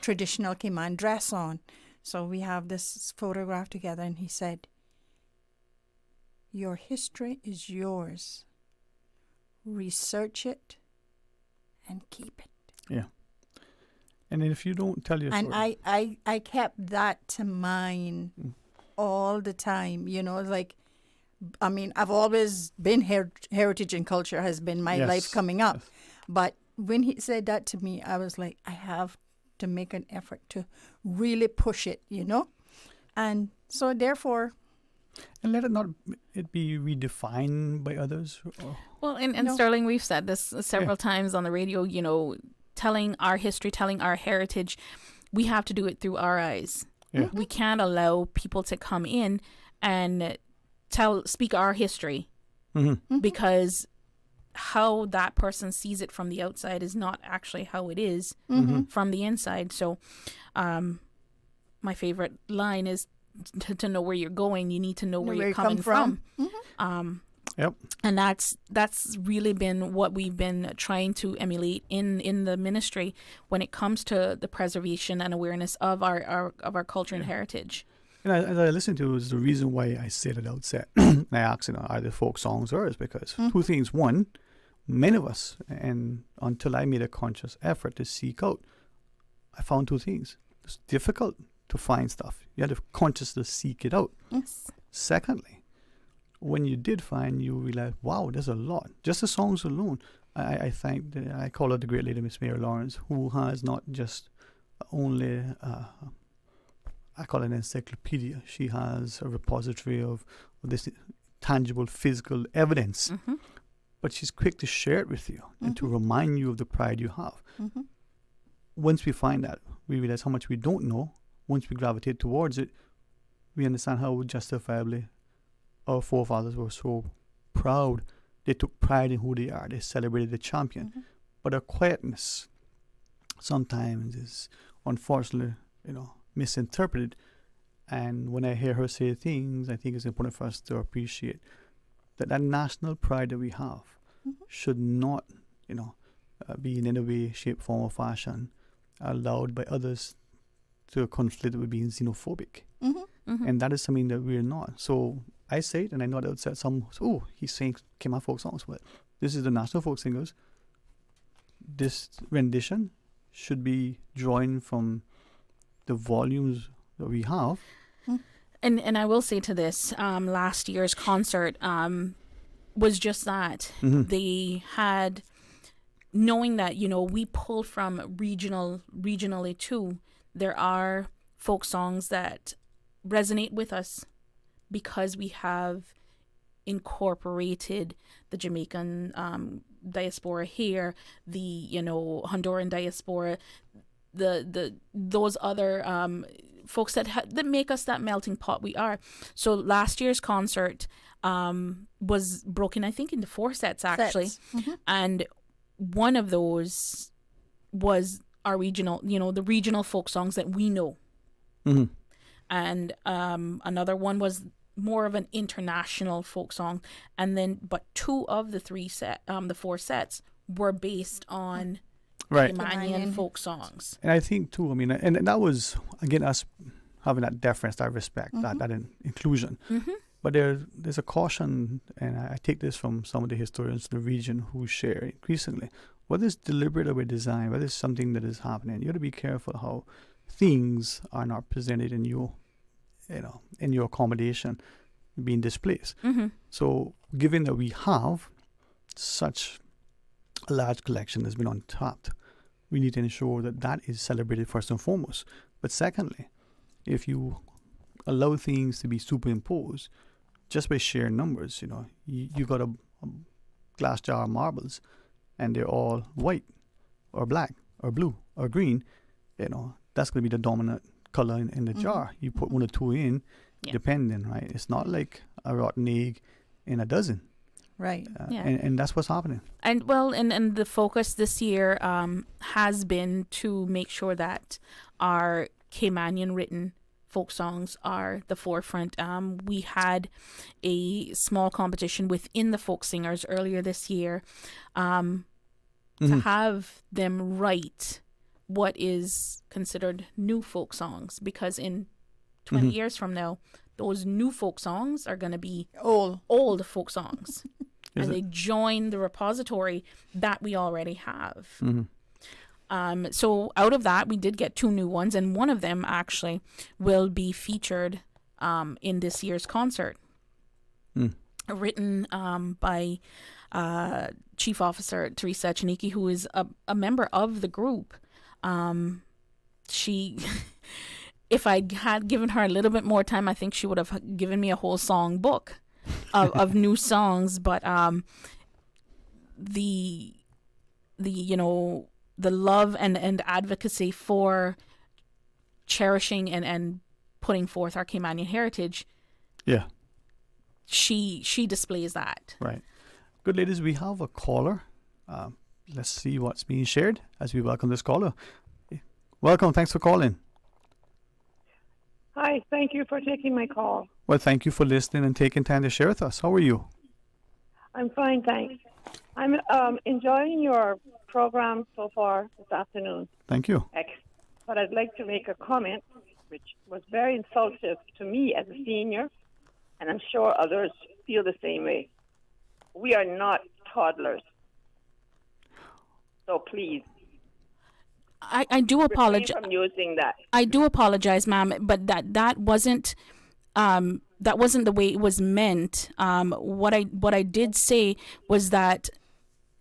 traditional Cayman dress on. So we have this photograph together, and he said, your history is yours. Research it and keep it. Yeah. And then if you don't tell your and story... I kept that to mind all the time, I've always been heritage and culture has been my life coming up. Yes. But when he said that to me, I was like, I have to make an effort to really push it, And so therefore... And let it be redefined by others? Well, and Sterling, we've said this several times on the radio, telling our history, telling our heritage, we have to do it through our eyes. Yeah. We can't allow people to come in and speak our history because how that person sees it from the outside is not actually how it is from the inside. So my favorite line is, to know where you're going, you need to know where you're coming from. Yep. And that's really been what we've been trying to emulate in the ministry when it comes to the preservation and awareness of our culture and heritage. And as I listen to it, is the reason why I said at the outset, I asked, are they folk songs or is because two things. One, many of us, and until I made a conscious effort to seek out, I found two things. It's difficult to find stuff. You had to consciously seek it out. Yes. Secondly, when you did find, you realize, wow, there's a lot. Just the songs alone. I thank, I call her the great lady, Miss Mary Lawrence, who has not just only, I call it an encyclopedia. She has a repository of this tangible physical evidence. But she's quick to share it with you and to remind you of the pride you have. Once we find that, we realize how much we don't know. Once we gravitate towards it, we understand how justifiably our forefathers were so proud. They took pride in who they are. They celebrated the champion. But our quietness sometimes is unfortunately, misinterpreted. And when I hear her say things, I think it's important for us to appreciate that national pride that we have should not, be in any way, shape, form, or fashion allowed by others to conflict with being xenophobic. And that is something that we're not. So I say it, and I know that said some, he's saying Kema folk songs, but this is the National Folk Singers. This rendition should be drawing from the volumes that we have. And I will say to this, last year's concert was just that. They had, knowing that, we pull from regionally too, there are folk songs that resonate with us because we have incorporated the Jamaican diaspora here, the Honduran diaspora, those other folks that make us that melting pot we are. So last year's concert was broken, I think, into 4 sets actually, and one of those was our regional, the regional folk songs that we know, and another one was more of an international folk song, and then but 2 of the 4 sets were based on Romanian folk songs. And I think too, and that was again us having that deference, that respect, that inclusion. But there's a caution, and I take this from some of the historians in the region who share increasingly, whether it's deliberate or by design, whether it's something that is happening, you got to be careful how things are not presented in your accommodation being displaced. So given that we have such a large collection that's been untapped, we need to ensure that is celebrated first and foremost. But secondly, if you allow things to be superimposed just by sheer numbers, you got a glass jar of marbles and they're all white or black or blue or green, that's going to be the dominant color in the jar. You put 1 or 2 in, depending, right? It's not like a rotten egg in a dozen. Right. And that's what's happening. And and the focus this year has been to make sure that our Caymanian written folk songs are the forefront. We had a small competition within the folk singers earlier this year to have them write what is considered new folk songs, because in 20 years from now, those new folk songs are going to be old folk songs. And they join the repository that we already have. So out of that, we did get 2 new ones, and one of them actually will be featured in this year's concert. Written by Chief Officer Teresa Chiniki, who is a member of the group. She, if I had given her a little bit more time, I think she would have given me a whole song book of new songs. But the love and advocacy for cherishing and putting forth our Caymanian heritage. Yeah. She displays that. Right. Good ladies, we have a caller. Let's see what's being shared as we welcome this caller. Welcome. Thanks for calling. Hi. Thank you for taking my call. Well, thank you for listening and taking time to share with us. How are you? I'm fine, thanks. I'm enjoying your program so far this afternoon. Thank you. But I'd like to make a comment which was very insultive to me as a senior, and I'm sure others feel the same way. We are not toddlers. So please. I do apologize. Refrain from using that. I do apologize, ma'am, but that wasn't the way it was meant. What I did say was that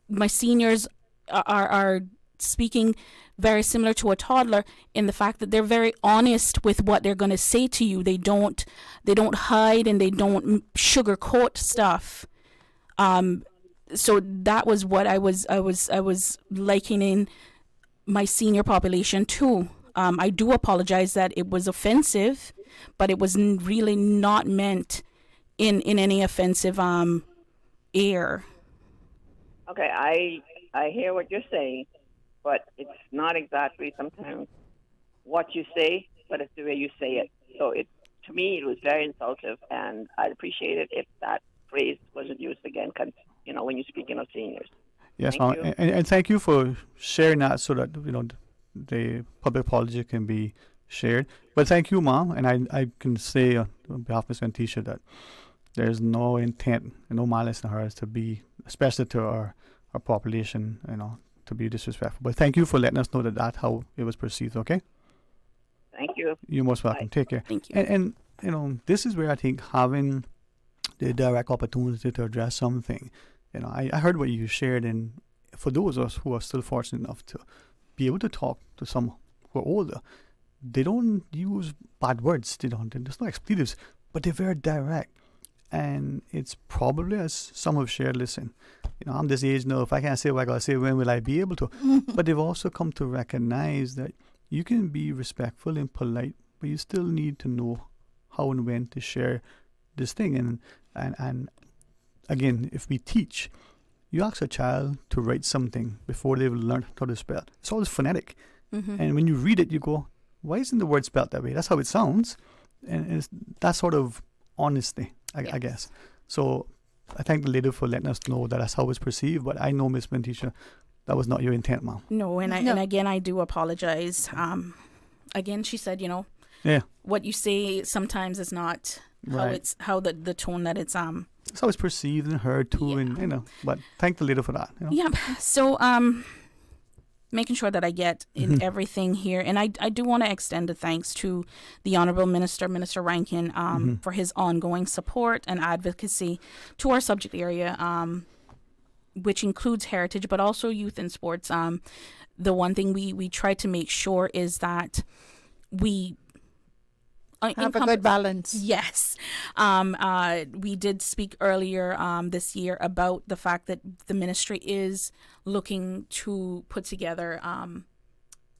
my seniors are speaking very similar to a toddler in the fact that they're very honest with what they're going to say to you. They don't hide and they don't sugarcoat stuff. So that was what I was likening my senior population to. I do apologize that it was offensive, but it was really not meant in any offensive air. Okay, I hear what you're saying, but it's not exactly sometimes what you say, but it's the way you say it. So to me, it was very insultive, and I'd appreciate it if that phrase wasn't used again, when you're speaking of seniors. Yes, ma'am, and thank you for sharing that so that the public apology can be shared. But thank you, Mom, and I can say on behalf of Ms. Ventisha that there's no intent and no malice in hers to be, especially to our population, to be disrespectful. But thank you for letting us know that that's how it was perceived. Okay. Thank you. You're most welcome. Bye. Take care. Thank you. And this is where I think having the direct opportunity to address something. I heard what you shared, and for those of us who are still fortunate enough to be able to talk to some who are older, they don't use bad words. There's no expletives, but they're very direct. And it's probably, as some have shared, listen, I'm this age now, if I can't say what I gotta say, when will I be able to? But they've also come to recognize that you can be respectful and polite, but you still need to know how and when to share this thing. And again, if we teach, you ask a child to write something before they've learned how to spell. It's always phonetic. Mm-hmm. And when you read it, you go, why isn't the word spelled that way? That's how it sounds. And it's that sort of honesty, I guess. So I thank the lady for letting us know that that's how it's perceived. But I know, Miss Ventisha, that was not your intent, Mom. No, and again, I do apologize. Again, she said, what you say sometimes is not how the tone that it's It's how it's perceived and heard too, and But thank the leader for that. Yeah. So making sure that I get in everything here, and I do want to extend a thanks to the Honorable Minister Rankin, for his ongoing support and advocacy to our subject area, which includes heritage, but also youth and sports. The one thing we try to make sure is that we have a good balance. Yes. We did speak earlier this year about the fact that the ministry is looking to put together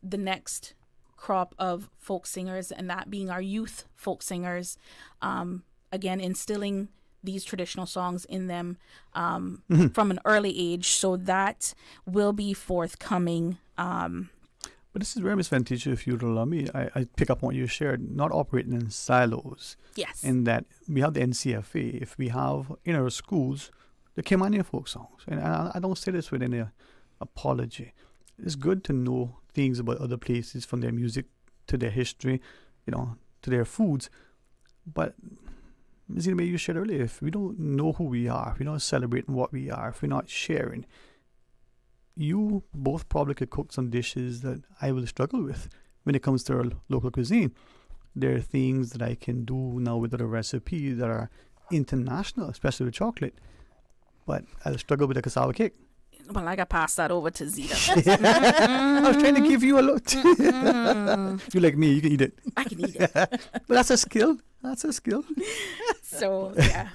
the next crop of folk singers, and that being our youth folk singers. Again, instilling these traditional songs in them from an early age. So that will be forthcoming. But this is where, Ms. Ventisha, if you'd allow me, I pick up on what you shared, not operating in silos. Yes. In that we have the NCFA, if we have in our schools the Caymanian folk songs. And I don't say this with any apology. It's good to know things about other places, from their music to their history, to their foods. But Ms. Ina, you shared earlier, if we don't know who we are, if we're not celebrating what we are, if we're not sharing, you both probably could cook some dishes that I will struggle with when it comes to our local cuisine. There are things that I can do now with other recipes that are international, especially with chocolate, but I'll struggle with the cassava cake. Well, I got pass that over to Zita. I was trying to give you a look. You're like me, you can eat it. I can eat it. But that's a skill. So, yeah.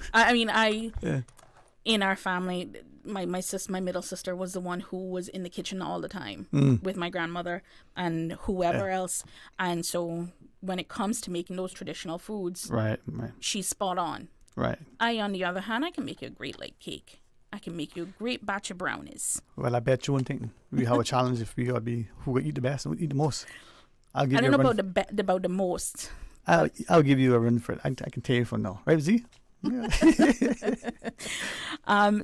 In our family, my middle sister was the one who was in the kitchen all the time with my grandmother and whoever else. And so when it comes to making those traditional foods, right, she's spot on. Right. On the other hand, I can make you a great cake. I can make you a great batch of brownies. Well, I bet you one thing. We have a challenge if we ought to be who will eat the best and eat the most. I don't know about the most. I'll give you a run for it. I can tell you for now. Right, Z?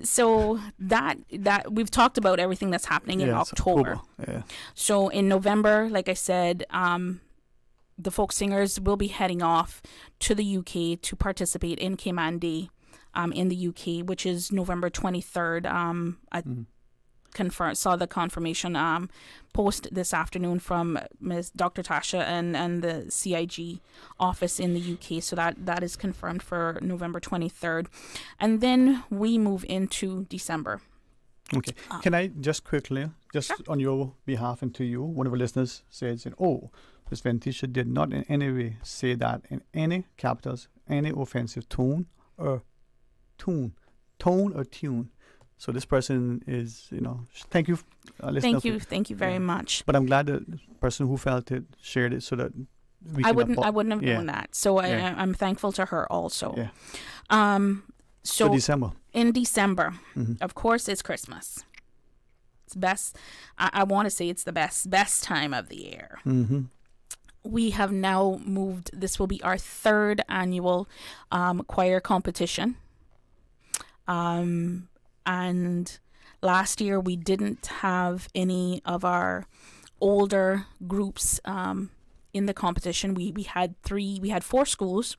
So that we've talked about everything that's happening in October. Yeah. So in November, like I said, the folk singers will be heading off to the UK to participate in Cayman Day in the UK, which is November 23rd. Saw the confirmation post this afternoon from Ms. Dr. Tasha and the CIG office in the UK. So that is confirmed for November 23rd. And then we move into December. Okay. Can I just quickly, on your behalf and to you, one of our listeners says, Ms. Ventisha did not in any way say that in any capitals, any offensive tone or tune. So this person is, thank you, listener. Thank you very much. But I'm glad the person who felt it shared it so that we I wouldn't have known that. So I'm thankful to her also. Yeah. So December. In December, of course, it's Christmas. It's best. I want to say it's the best time of the year. Mm-hmm. We have now moved. This will be our third annual choir competition. And last year we didn't have any of our older groups in the competition. We had 4 schools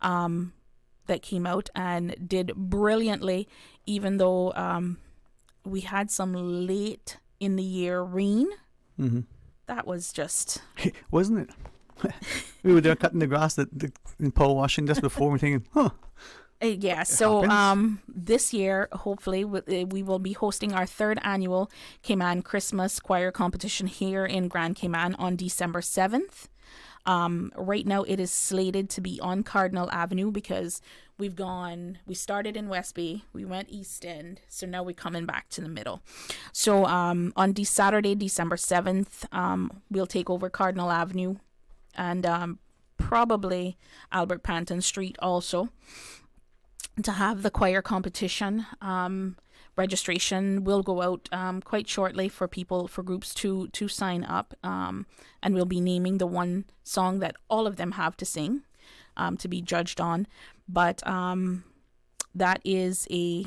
that came out and did brilliantly, even though we had some late in the year rain. Mm-hmm. That was just... Wasn't it? We were there cutting the grass in power washing just before, we're thinking, Yeah, so this year, hopefully, we will be hosting our 3rd annual Cayman Christmas Choir Competition here in Grand Cayman on December 7th. Right now, it is slated to be on Cardinal Avenue because we started in West Bay, we went East End, so now we're coming back to the middle. So on Saturday, December 7th, we'll take over Cardinal Avenue and probably Albert Panton Street also, to have the choir competition. Registration will go out quite shortly for groups to sign up, and we'll be naming the one song that all of them have to sing to be judged on. But that is a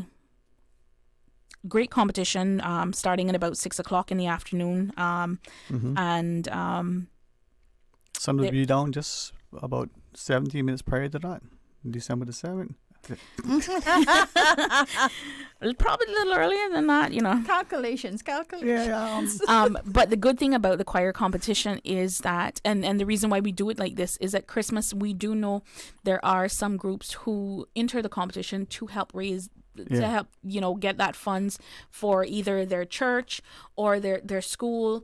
great competition starting at about 6:00 in the afternoon, and sun will be down just about 17 minutes prior to that, December the 7th. Probably a little earlier than that, Calculations. Yeah. But the good thing about the choir competition is that, and the reason why we do it like this is at Christmas, we do know there are some groups who enter the competition to help raise, to help, get that funds for either their church or their school,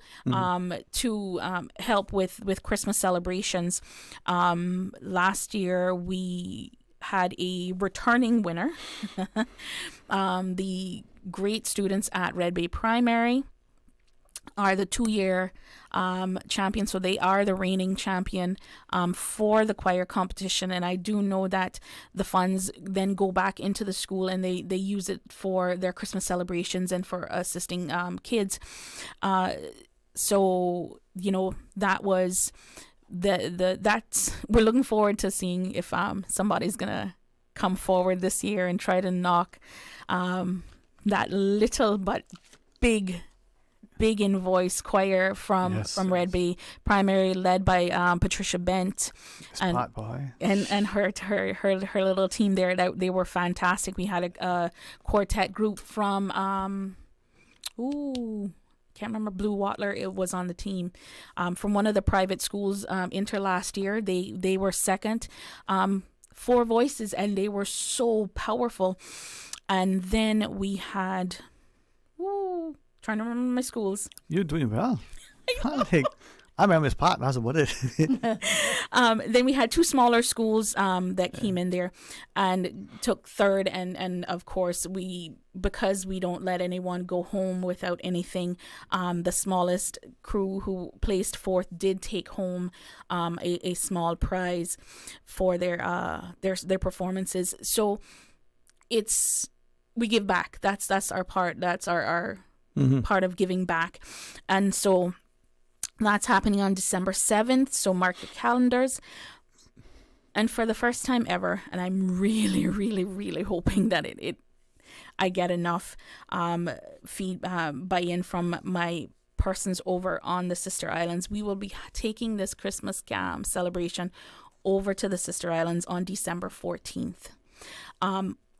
to help with Christmas celebrations. Last year we had a returning winner. The great students at Red Bay Primary are the 2-year champions, so they are the reigning champion for the choir competition. And I do know that the funds then go back into the school and they use it for their Christmas celebrations and for assisting kids. So that was that's we're looking forward to seeing if somebody's gonna come forward this year and try to knock that little but big in voice choir from Red Bay Primary, led by Patricia Bent and her little team there. That they were fantastic. We had a quartet group from can't remember, Blue Watler, it was on the team, from one of the private schools inter last year. They were second, 4 voices, and they were so powerful. And then we had trying to remember my schools. You're doing well. I remember his part. That's about it. Then we had 2 smaller schools that came in there and took 3rd, and of course because we don't let anyone go home without anything, the smallest crew who placed 4th did take home a small prize for their performances. So we give back. That's our part. That's our part of giving back, and so. That's happening on December 7th, so mark your calendars. And for the first time ever, and I'm really, really, really hoping that I get enough buy-in from my persons over on the Sister Islands, we will be taking this Christmas celebration over to the Sister Islands on December 14th.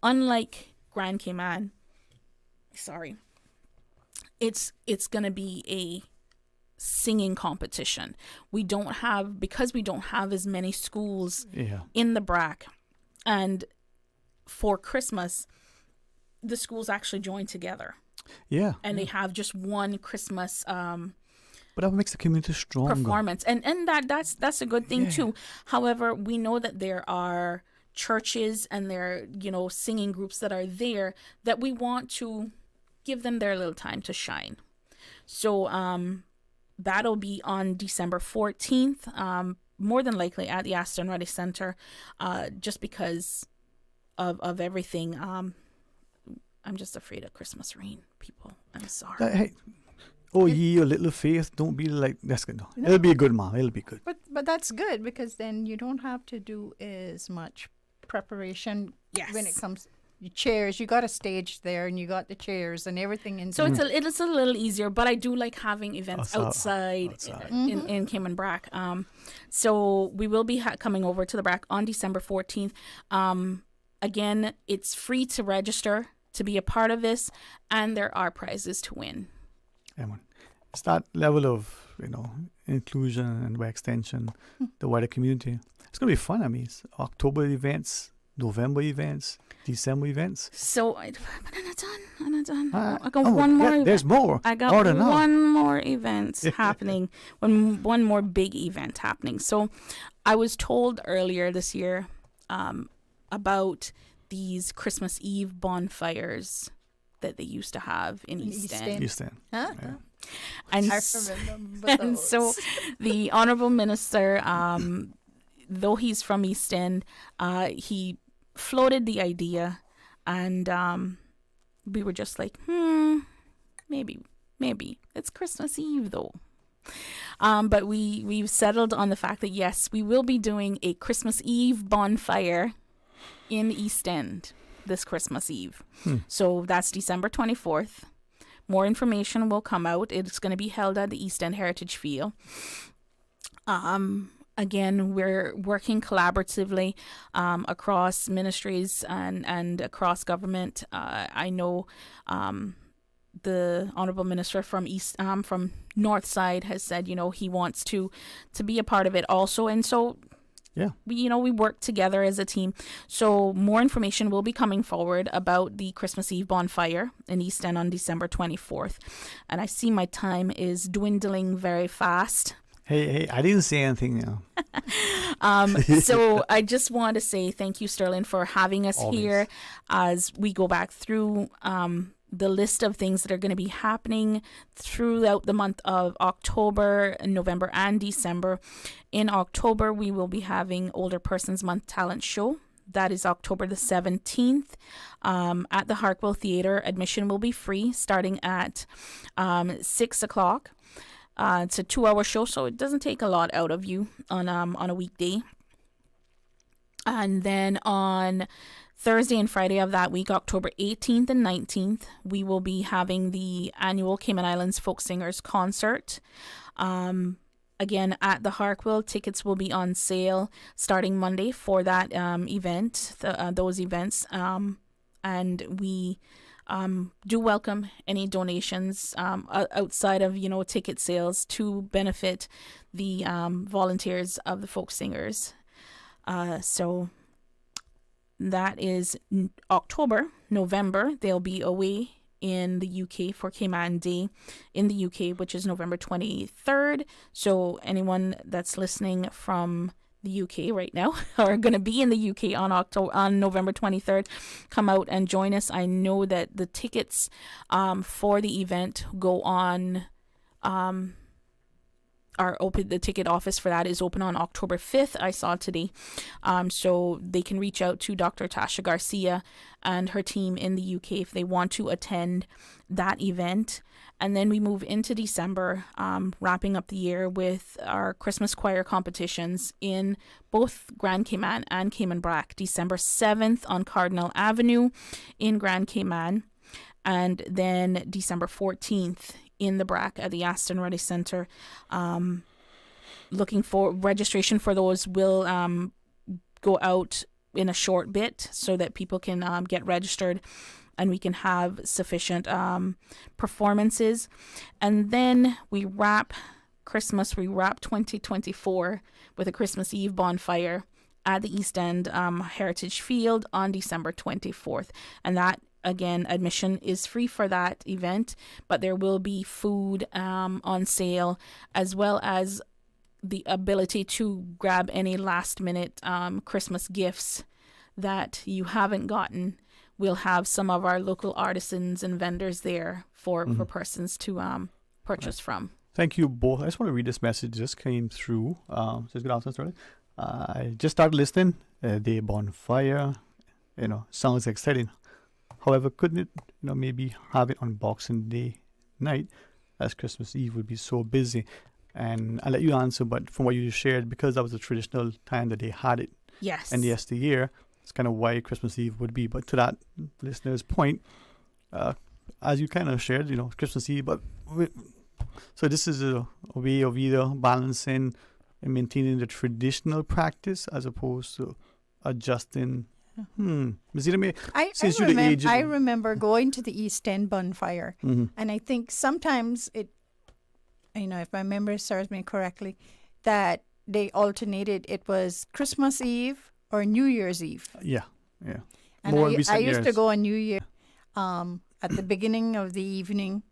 Unlike Grand Cayman, it's going to be a singing competition. Because we don't have as many schools in the BRAC, and for Christmas, the schools actually join together. Yeah. And they have just one Christmas but that makes the community stronger. Performance. And that's a good thing too. However, we know that there are churches and there, singing groups that are there that we want to give them their little time to shine. So that'll be on December 14th, more than likely at the Aston Reddy Center, just because of everything. I'm just afraid of Christmas rain, people. I'm sorry. Hey, ye little faith, don't be like that's good. No. It'll be good, Mom. It'll be good. But that's good, because then you don't have to do as much preparation when it comes to chairs. You got a stage there, and you got the chairs and everything inside. So it's a little easier, but I do like having events outside. In Cayman BRAC. So we will be coming over to the BRAC on December 14th. Again, it's free to register to be a part of this, and there are prizes to win. Yeah, man. It's that level of, inclusion and by extension, the wider community. It's going to be fun. I mean, it's October events, November events, December events. So, but I'm not done. I got one more. Yeah, there's more. I got one more event happening, one more big event happening. So, I was told earlier this year about these Christmas Eve bonfires that they used to have in East End. Huh? Yeah. And I remember and so the Honourable Minister, though he's from East End, he floated the idea, and we were just like, maybe it's Christmas Eve though. But we've settled on the fact that yes, we will be doing a Christmas Eve bonfire in East End this Christmas Eve. So that's December 24th. More information will come out. It's going to be held at the East End Heritage Field. Again, we're working collaboratively across ministries and across government. I know the Honourable Minister from from North Side has said, he wants to be a part of it also. And so we work together as a team. So more information will be coming forward about the Christmas Eve bonfire in East End on December 24th. And I see my time is dwindling very fast. Hey, I didn't say anything now. So I just want to say thank you, Sterling, for having us here as we go back through the list of things that are going to be happening throughout the month of October, November, and December. In October, we will be having Older Persons Month Talent Show. That is October the 17th at the Harkwell Theatre. Admission will be free starting at 6 o'clock. It's a 2-hour show, so it doesn't take a lot out of you on a weekday. And then on Thursday and Friday of that week, October 18th and 19th, we will be having the annual Cayman Islands Folk Singers Concert. Again, at the Harkwell, tickets will be on sale starting Monday for that event, those events. And we do welcome any donations outside of, ticket sales to benefit the volunteers of the folk singers. So that is October. November, they'll be away in the UK for Cayman Day in the UK, which is November 23rd. So anyone that's listening from the UK right now are going to be in the UK on November 23rd. Come out and join us. I know that the tickets for the event go on are open. The ticket office for that is open on October 5th. I saw today. So they can reach out to Dr. Tasha Garcia and her team in the UK if they want to attend that event. And then we move into December, wrapping up the year with our Christmas choir competitions in both Grand Cayman and Cayman Brac. December 7th on Cardinal Avenue in Grand Cayman. And then December 14th in the Brac at the Aston Ruddy Centre. Looking for registration for those will go out in a short bit so that people can get registered and we can have sufficient performances. And then we wrap Christmas, we wrap 2024 with a Christmas Eve bonfire at the East End Heritage Field on December 24th. And that, again, admission is free for that event, but there will be food on sale, as well as the ability to grab any last minute Christmas gifts that you haven't gotten. We'll have some of our local artisans and vendors there for persons to purchase from. Thank you both. I just want to read this message. Just came through. Says good afternoon, Sterling. I just started listening. The bonfire, sounds exciting. However, couldn't it, maybe have it on Boxing Day night, as Christmas Eve would be so busy? And I'll let you answer, but from what you shared, because that was the traditional time that they had it. Yes. And yesteryear, it's kind of why Christmas Eve would be. But to that listener's point, as you kind of shared, Christmas Eve, but so this is a way of either balancing and maintaining the traditional practice as opposed to adjusting. I remember going to the East End bonfire, and I think sometimes it, if my memory serves me correctly, that they alternated. It was Christmas Eve or New Year's Eve. Yeah. And I used to go on New Year at the beginning of the evening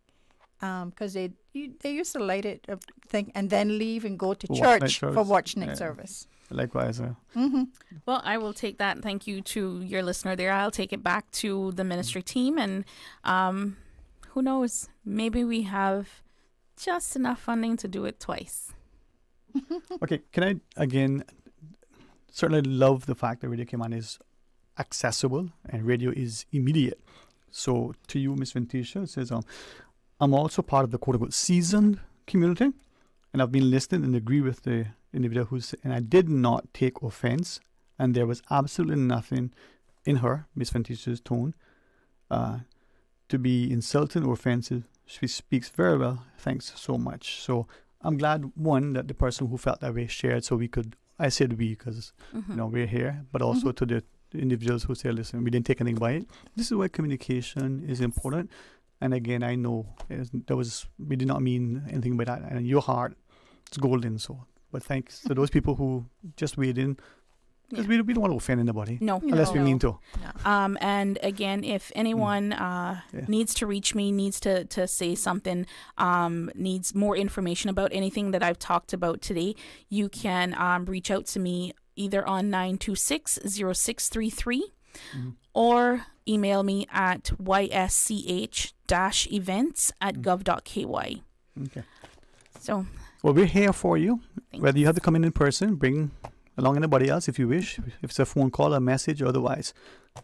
because they used to light it up thing and then leave and go to church for watch night service. Likewise. Well, I will take that. Thank you to your listener there. I'll take it back to the ministry team, and who knows, maybe we have just enough funding to do it twice. Okay, can I again certainly love the fact that Radio Cayman is accessible and radio is immediate. So to you, Ms. Ventisha, it says, I'm also part of the quote-unquote seasoned community, and I've been listening and agree with the individual and I did not take offense, and there was absolutely nothing in her, Ms. Ventisha's tone, to be insulting or offensive. She speaks very well. Thanks so much. So I'm glad, one, that the person who felt that way shared, so we could, I said we because we're here, but also to the individuals who say, listen, we didn't take anything by it. This is why communication is important. And again, I know we did not mean anything by that. And your heart is golden. So, but thanks to those people who just weighed in. Because we don't want to offend anybody. No. Unless we mean to. No. And again, if anyone needs to reach me, needs to say something, needs more information about anything that I've talked about today, you can reach out to me either on 926-0633 or email me at ysch-events@gov.ky. Okay. So. Well, we're here for you. Whether you have to come in person, bring along anybody else if you wish. If it's a phone call, a message, or otherwise.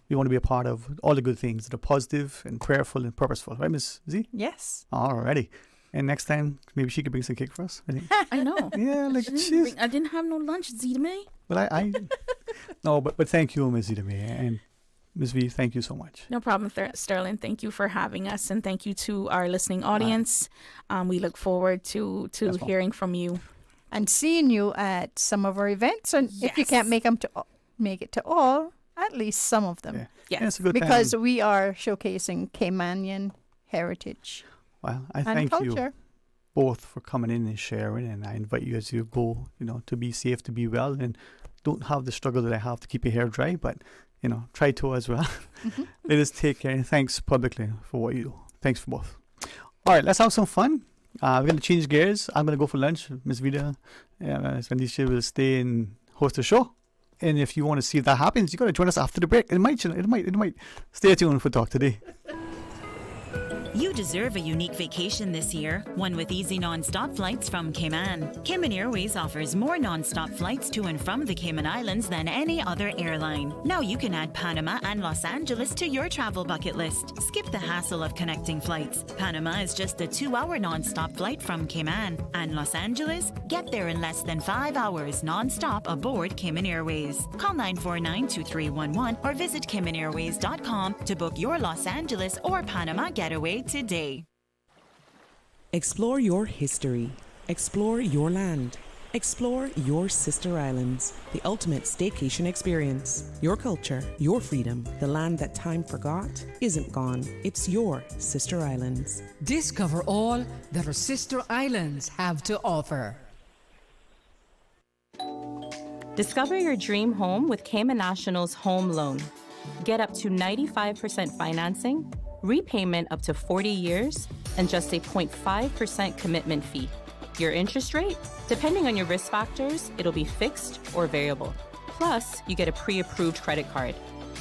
We want to be a part of all the good things that are positive and prayerful and purposeful. Right, Miss Z? Yes. Alrighty. And next time, maybe she could bring some cake for us. I think. I know. Yeah, like I didn't have no lunch, Zidame. Well, I no, but thank you, Ms. Zidame, and Ms. V, thank you so much. No problem, Sterling. Thank you for having us, and thank you to our listening audience. We look forward to hearing from you and seeing you at some of our events. And if you can't make it to all, at least some of them. Yeah, it's a good because time. we are showcasing Caymanian heritage. Well, I and thank culture. you both for coming in and sharing, and I invite you as you go, to be safe, to be well, and don't have the struggle that I have to keep your hair dry, but try to as well. Let us take care, and thanks publicly for what you do. Thanks for both. All right, let's have some fun. We're going to change gears. I'm going to go for lunch. Ms. Vida and Sandisha will stay and host the show. And if you want to see if that happens, you got to join us after the break. It might. Stay tuned for Talk Today. You deserve a unique vacation this year, one with easy non-stop flights from Cayman. Cayman Airways offers more non-stop flights to and from the Cayman Islands than any other airline. Now you can add Panama and Los Angeles to your travel bucket list. Skip the hassle of connecting flights. Panama is just a 2-hour non-stop flight from Cayman. And Los Angeles? Get there in less than 5 hours non-stop aboard Cayman Airways. Call 949-2311 or visit CaymanAirways.com to book your Los Angeles or Panama getaway today. Explore your history. Explore your land. Explore your sister islands, the ultimate staycation experience. Your culture, your freedom, the land that time forgot isn't gone. It's your sister islands. Discover all that our sister islands have to offer. Discover your dream home with Cayman National's home loan. Get up to 95% financing, repayment up to 40 years, and just a 0.5% commitment fee. Your interest rate? Depending on your risk factors, it'll be fixed or variable. Plus, you get a pre-approved credit card.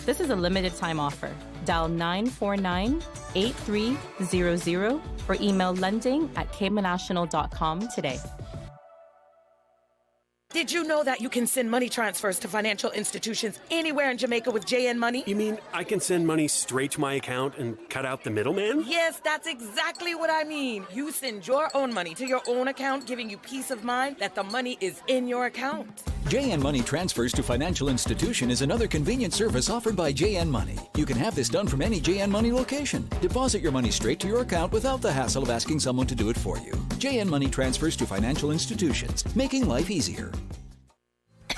This is a limited time offer. Dial 949-8300 or email lending@caymannational.com today. Did you know that you can send money transfers to financial institutions anywhere in Jamaica with JN Money? You mean I can send money straight to my account and cut out the middleman? Yes, that's exactly what I mean. You send your own money to your own account, giving you peace of mind that the money is in your account. JN Money Transfers to Financial Institution is another convenient service offered by JN Money. You can have this done from any JN Money location. Deposit your money straight to your account without the hassle of asking someone to do it for you. JN Money Transfers to Financial Institutions, making life easier.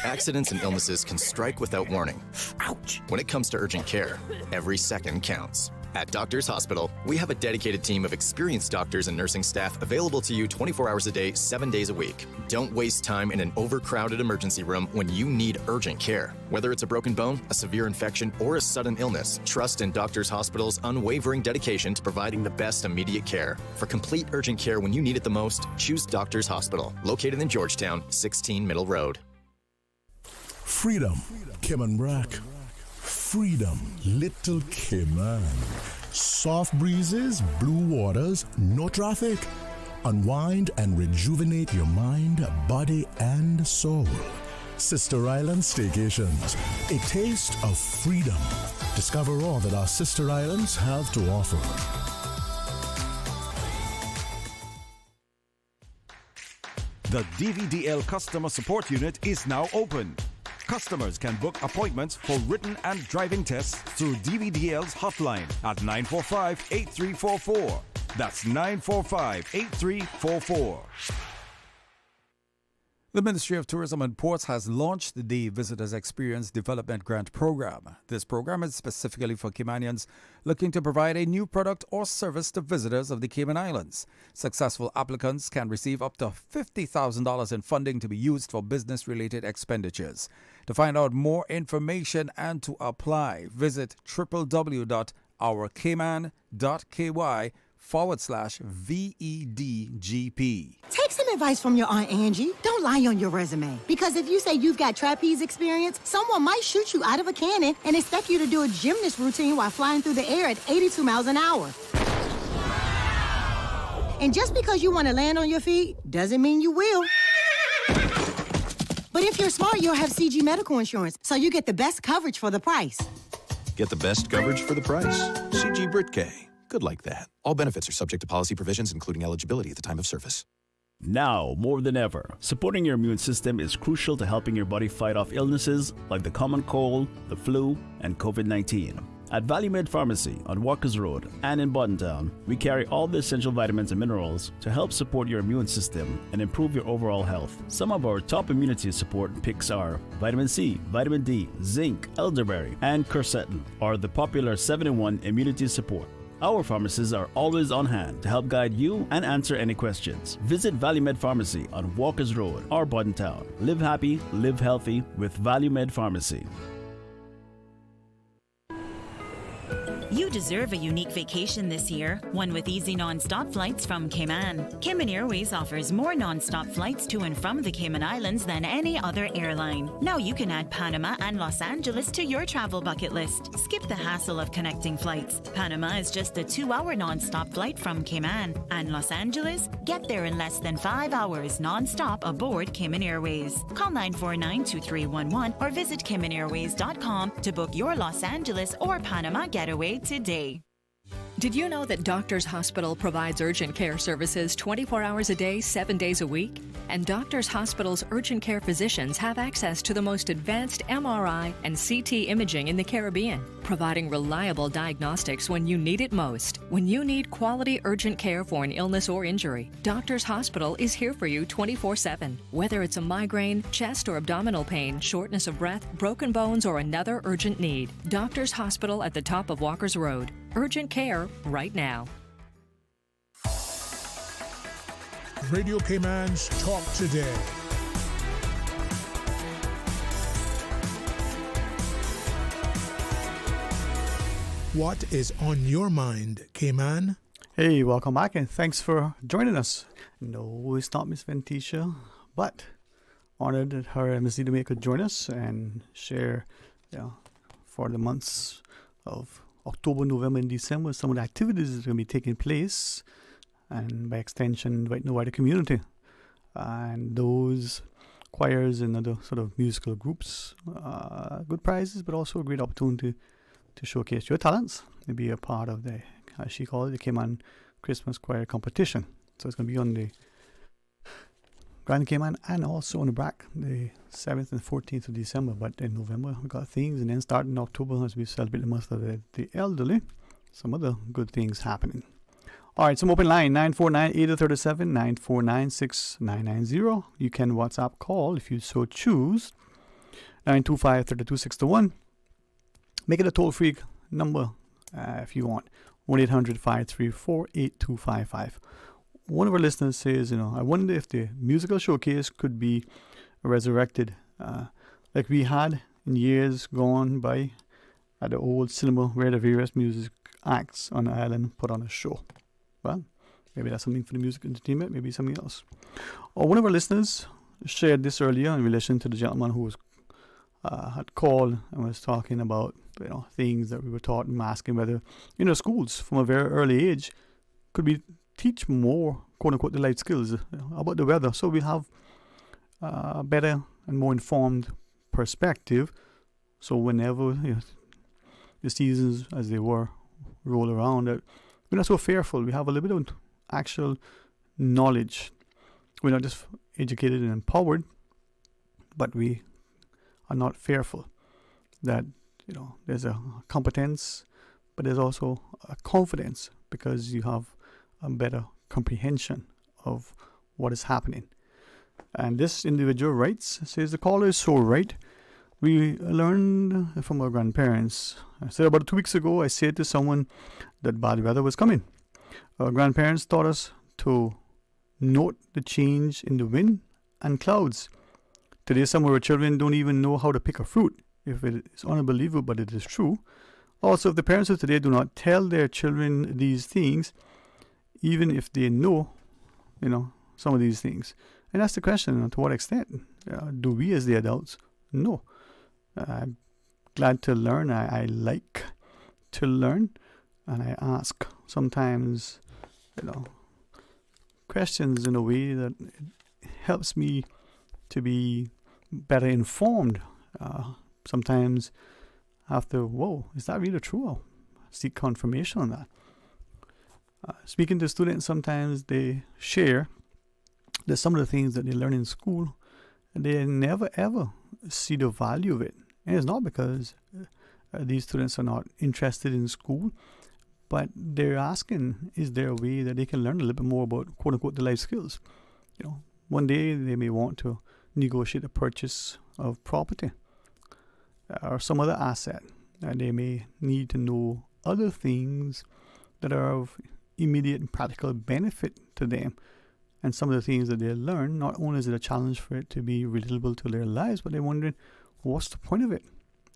Accidents and illnesses can strike without warning. Ouch! When it comes to urgent care, every second counts. At Doctors Hospital, we have a dedicated team of experienced doctors and nursing staff available to you 24 hours a day, 7 days a week. Don't waste time in an overcrowded emergency room when you need urgent care. Whether it's a broken bone, a severe infection, or a sudden illness, trust in Doctors Hospital's unwavering dedication to providing the best immediate care. For complete urgent care when you need it the most, choose Doctors Hospital, located in Georgetown, 16 Middle Road. Freedom, Cayman Brack. Freedom, Little Cayman. Soft breezes, blue waters, no traffic. Unwind and rejuvenate your mind, body, and soul. Sister Island Staycations, a taste of freedom. Discover all that our sister islands have to offer. The DVDL Customer Support Unit is now open. Customers can book appointments for written and driving tests through DVDL's hotline at 945-8344. That's 945-8344. The Ministry of Tourism and Ports has launched the Visitors Experience Development Grant Program. This program is specifically for Caymanians looking to provide a new product or service to visitors of the Cayman Islands. Successful applicants can receive up to $50,000 in funding to be used for business-related expenditures. To find out more information and to apply, visit www.ourcayman.ky/VEDGP. Take some advice from your Aunt Angie. Don't lie on your resume. Because if you say you've got trapeze experience, someone might shoot you out of a cannon and expect you to do a gymnast routine while flying through the air at 82 miles an hour. And just because you want to land on your feet doesn't mean you will. But if you're smart, you'll have CG medical insurance, so you get the best coverage for the price. Get the best coverage for the price. CG Britke. Good like that. All benefits are subject to policy provisions, including eligibility at the time of service. Now, more than ever, supporting your immune system is crucial to helping your body fight off illnesses like the common cold, the flu, and COVID-19. At ValueMed Pharmacy on Walkers Road and in Buttontown, we carry all the essential vitamins and minerals to help support your immune system and improve your overall health. Some of our top immunity support picks are vitamin C, vitamin D, zinc, elderberry, and quercetin, or the popular 7-in-1 immunity support. Our pharmacists are always on hand to help guide you and answer any questions. Visit ValueMed Pharmacy on Walkers Road or Buttontown. Live happy, live healthy with ValueMed Pharmacy. You deserve a unique vacation this year, one with easy non-stop flights from Cayman. Cayman Airways offers more non-stop flights to and from the Cayman Islands than any other airline. Now you can add Panama and Los Angeles to your travel bucket list. Skip the hassle of connecting flights. Panama is just a 2-hour non-stop flight from Cayman. And Los Angeles? Get there in less than 5 hours non-stop aboard Cayman Airways. Call 949-2311 or visit CaymanAirways.com to book your Los Angeles or Panama getaway today. Did you know that Doctors Hospital provides urgent care services 24 hours a day, 7 days a week? And Doctors Hospital's urgent care physicians have access to the most advanced MRI and CT imaging in the Caribbean, providing reliable diagnostics when you need it most. When you need quality urgent care for an illness or injury, Doctors Hospital is here for you 24/7. Whether it's a migraine, chest or abdominal pain, shortness of breath, broken bones, or another urgent need, Doctors Hospital at the top of Walker's Road. Urgent care right now. Radio Cayman's Talk Today. What is on your mind, Cayman? Hey, welcome back and thanks for joining us. No, it's not Miss Ventisha, but honored that her and Miss Nita could join us and share for the months of October, November, and December some of the activities that are going to be taking place, and by extension, inviting the wider community and those choirs and other sort of musical groups. Good prizes, but also a great opportunity to showcase your talents and be a part of the, as she called it, the Cayman Christmas Choir Competition. So it's going to be on the Grand Cayman and also on the BRAC, the 7th and 14th of December. But in November, we got things, and then starting in October, as we celebrate the month of the elderly, some other good things happening. All right, some open line, 949-8037, 949-6990. You can WhatsApp call if you so choose, 925-3261. Make it a toll-free number if you want, 1-800-534-8255. One of our listeners says, I wonder if the musical showcase could be resurrected like we had in years gone by at the old cinema where the various music acts on the island put on a show. Well, maybe that's something for the music entertainment, maybe something else. Or one of our listeners shared this earlier in relation to the gentleman who was had called and was talking about things that we were taught and asking whether schools from a very early age could be teach more quote-unquote the life skills about the weather, so we'll have a better and more informed perspective, so whenever the seasons as they were roll around, that we're not so fearful. We have a little bit of actual knowledge. We're not just educated and empowered, but we are not fearful. That there's a competence, but there's also a confidence because you have a better comprehension of what is happening. And this individual writes, says, the caller is so right. We learned from our grandparents. I said about 2 weeks ago, I said to someone that bad weather was coming. Our grandparents taught us to note the change in the wind and clouds. Today, some of our children don't even know how to pick a fruit. If it is unbelievable, but it is true. Also, if the parents of today do not tell their children these things, even if they know, some of these things. And that's the question, to what extent do we as the adults know? I'm glad to learn. I like to learn. And I ask sometimes, questions in a way that it helps me to be better informed. Sometimes after, whoa, is that really true? I'll seek confirmation on that. Speaking to students, sometimes they share that some of the things that they learn in school, they never ever see the value of it. And it's not because these students are not interested in school, but they're asking, is there a way that they can learn a little bit more about, quote unquote, the life skills? One day they may want to negotiate a purchase of property or some other asset, and they may need to know other things that are of immediate and practical benefit to them. And some of the things that they learn, not only is it a challenge for it to be relatable to their lives, but they're wondering, what's the point of it?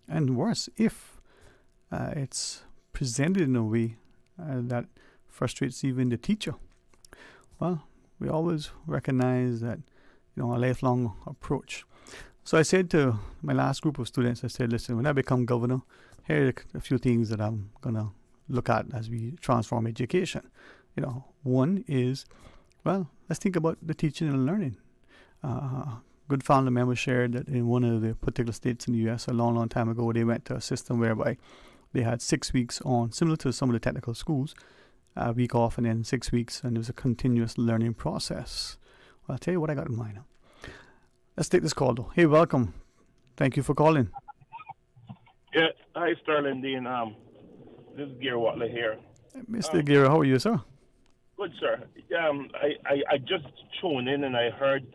And worse, if it's presented in a way that frustrates even the teacher. Well, we always recognize that, a lifelong approach. So I said to my last group of students, I said, listen, when I become governor, here are a few things that I'm going to look at as we transform education. One is, well, let's think about the teaching and learning. Good family member shared that in one of the particular states in the U.S. a long, long time ago, they went to a system whereby they had 6 weeks on, similar to some of the technical schools, a week off and then 6 weeks, and it was a continuous learning process. Well, I'll tell you what I got in mind. Let's take this call, though. Hey, welcome. Thank you for calling. Yeah, hi, Sterling Dean. This is Gary Watley here. Mr. Gary, how are you, sir? Good, sir. I just tuned in and I heard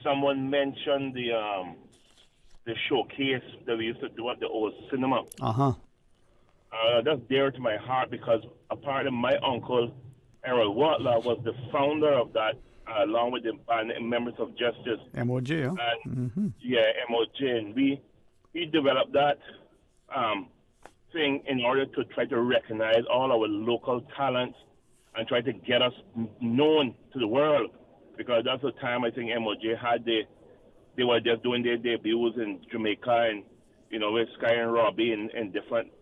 someone mention the showcase that we used to do at the old cinema. Uh-huh. That's dear to my heart because a part of my uncle, Errol Watler, was the founder of that, along with the members of Justice. MOJ, huh? And, yeah, MOJ. And he developed that thing in order to try to recognize all our local talents and try to get us known to the world. Because that's the time I think MOJ had they were just doing their debuts in Jamaica and, with Sky and Robbie and different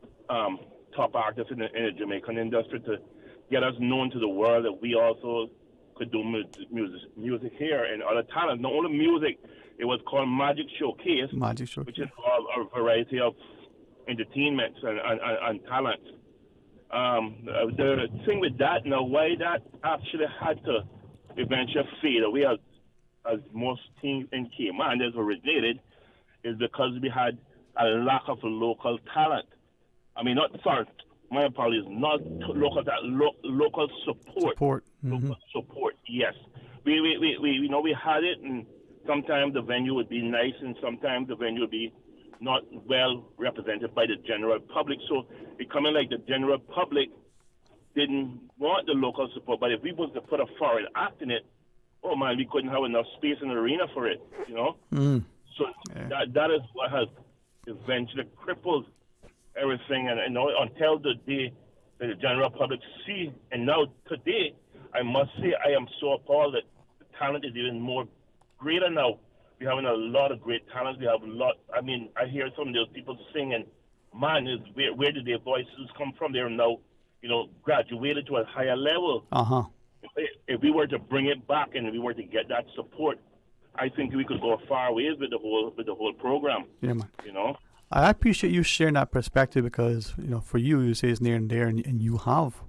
top artists in the Jamaican industry to get us known to the world that we also could do music here and other talents. Not only music, it was called Magic Showcase, which involved a variety of entertainments and talents. The thing with that now, why that actually had to eventually fade away as most things in Cayman has originated is because we had a lack of local talent. I mean, my apologies, not local talent, local support. Local support, yes. We had it, and sometimes the venue would be nice, and sometimes the venue would be not well represented by the general public. So becoming like the general public didn't want the local support, but if we was to put a foreign act in it, oh man, we couldn't have enough space in the arena for it, So that is what has eventually crippled everything, and until the day that the general public see, and now today, I must say I am so appalled that the talent is even more greater now. We're having a lot of great talent. We have a lot. I mean, I hear some of those people sing, and man, where did their voices come from? They're now, graduated to a higher level. If we were to bring it back and we were to get that support, I think we could go far ways with the whole program. Yeah, man. I appreciate you sharing that perspective because, for you say it's near and there and you have,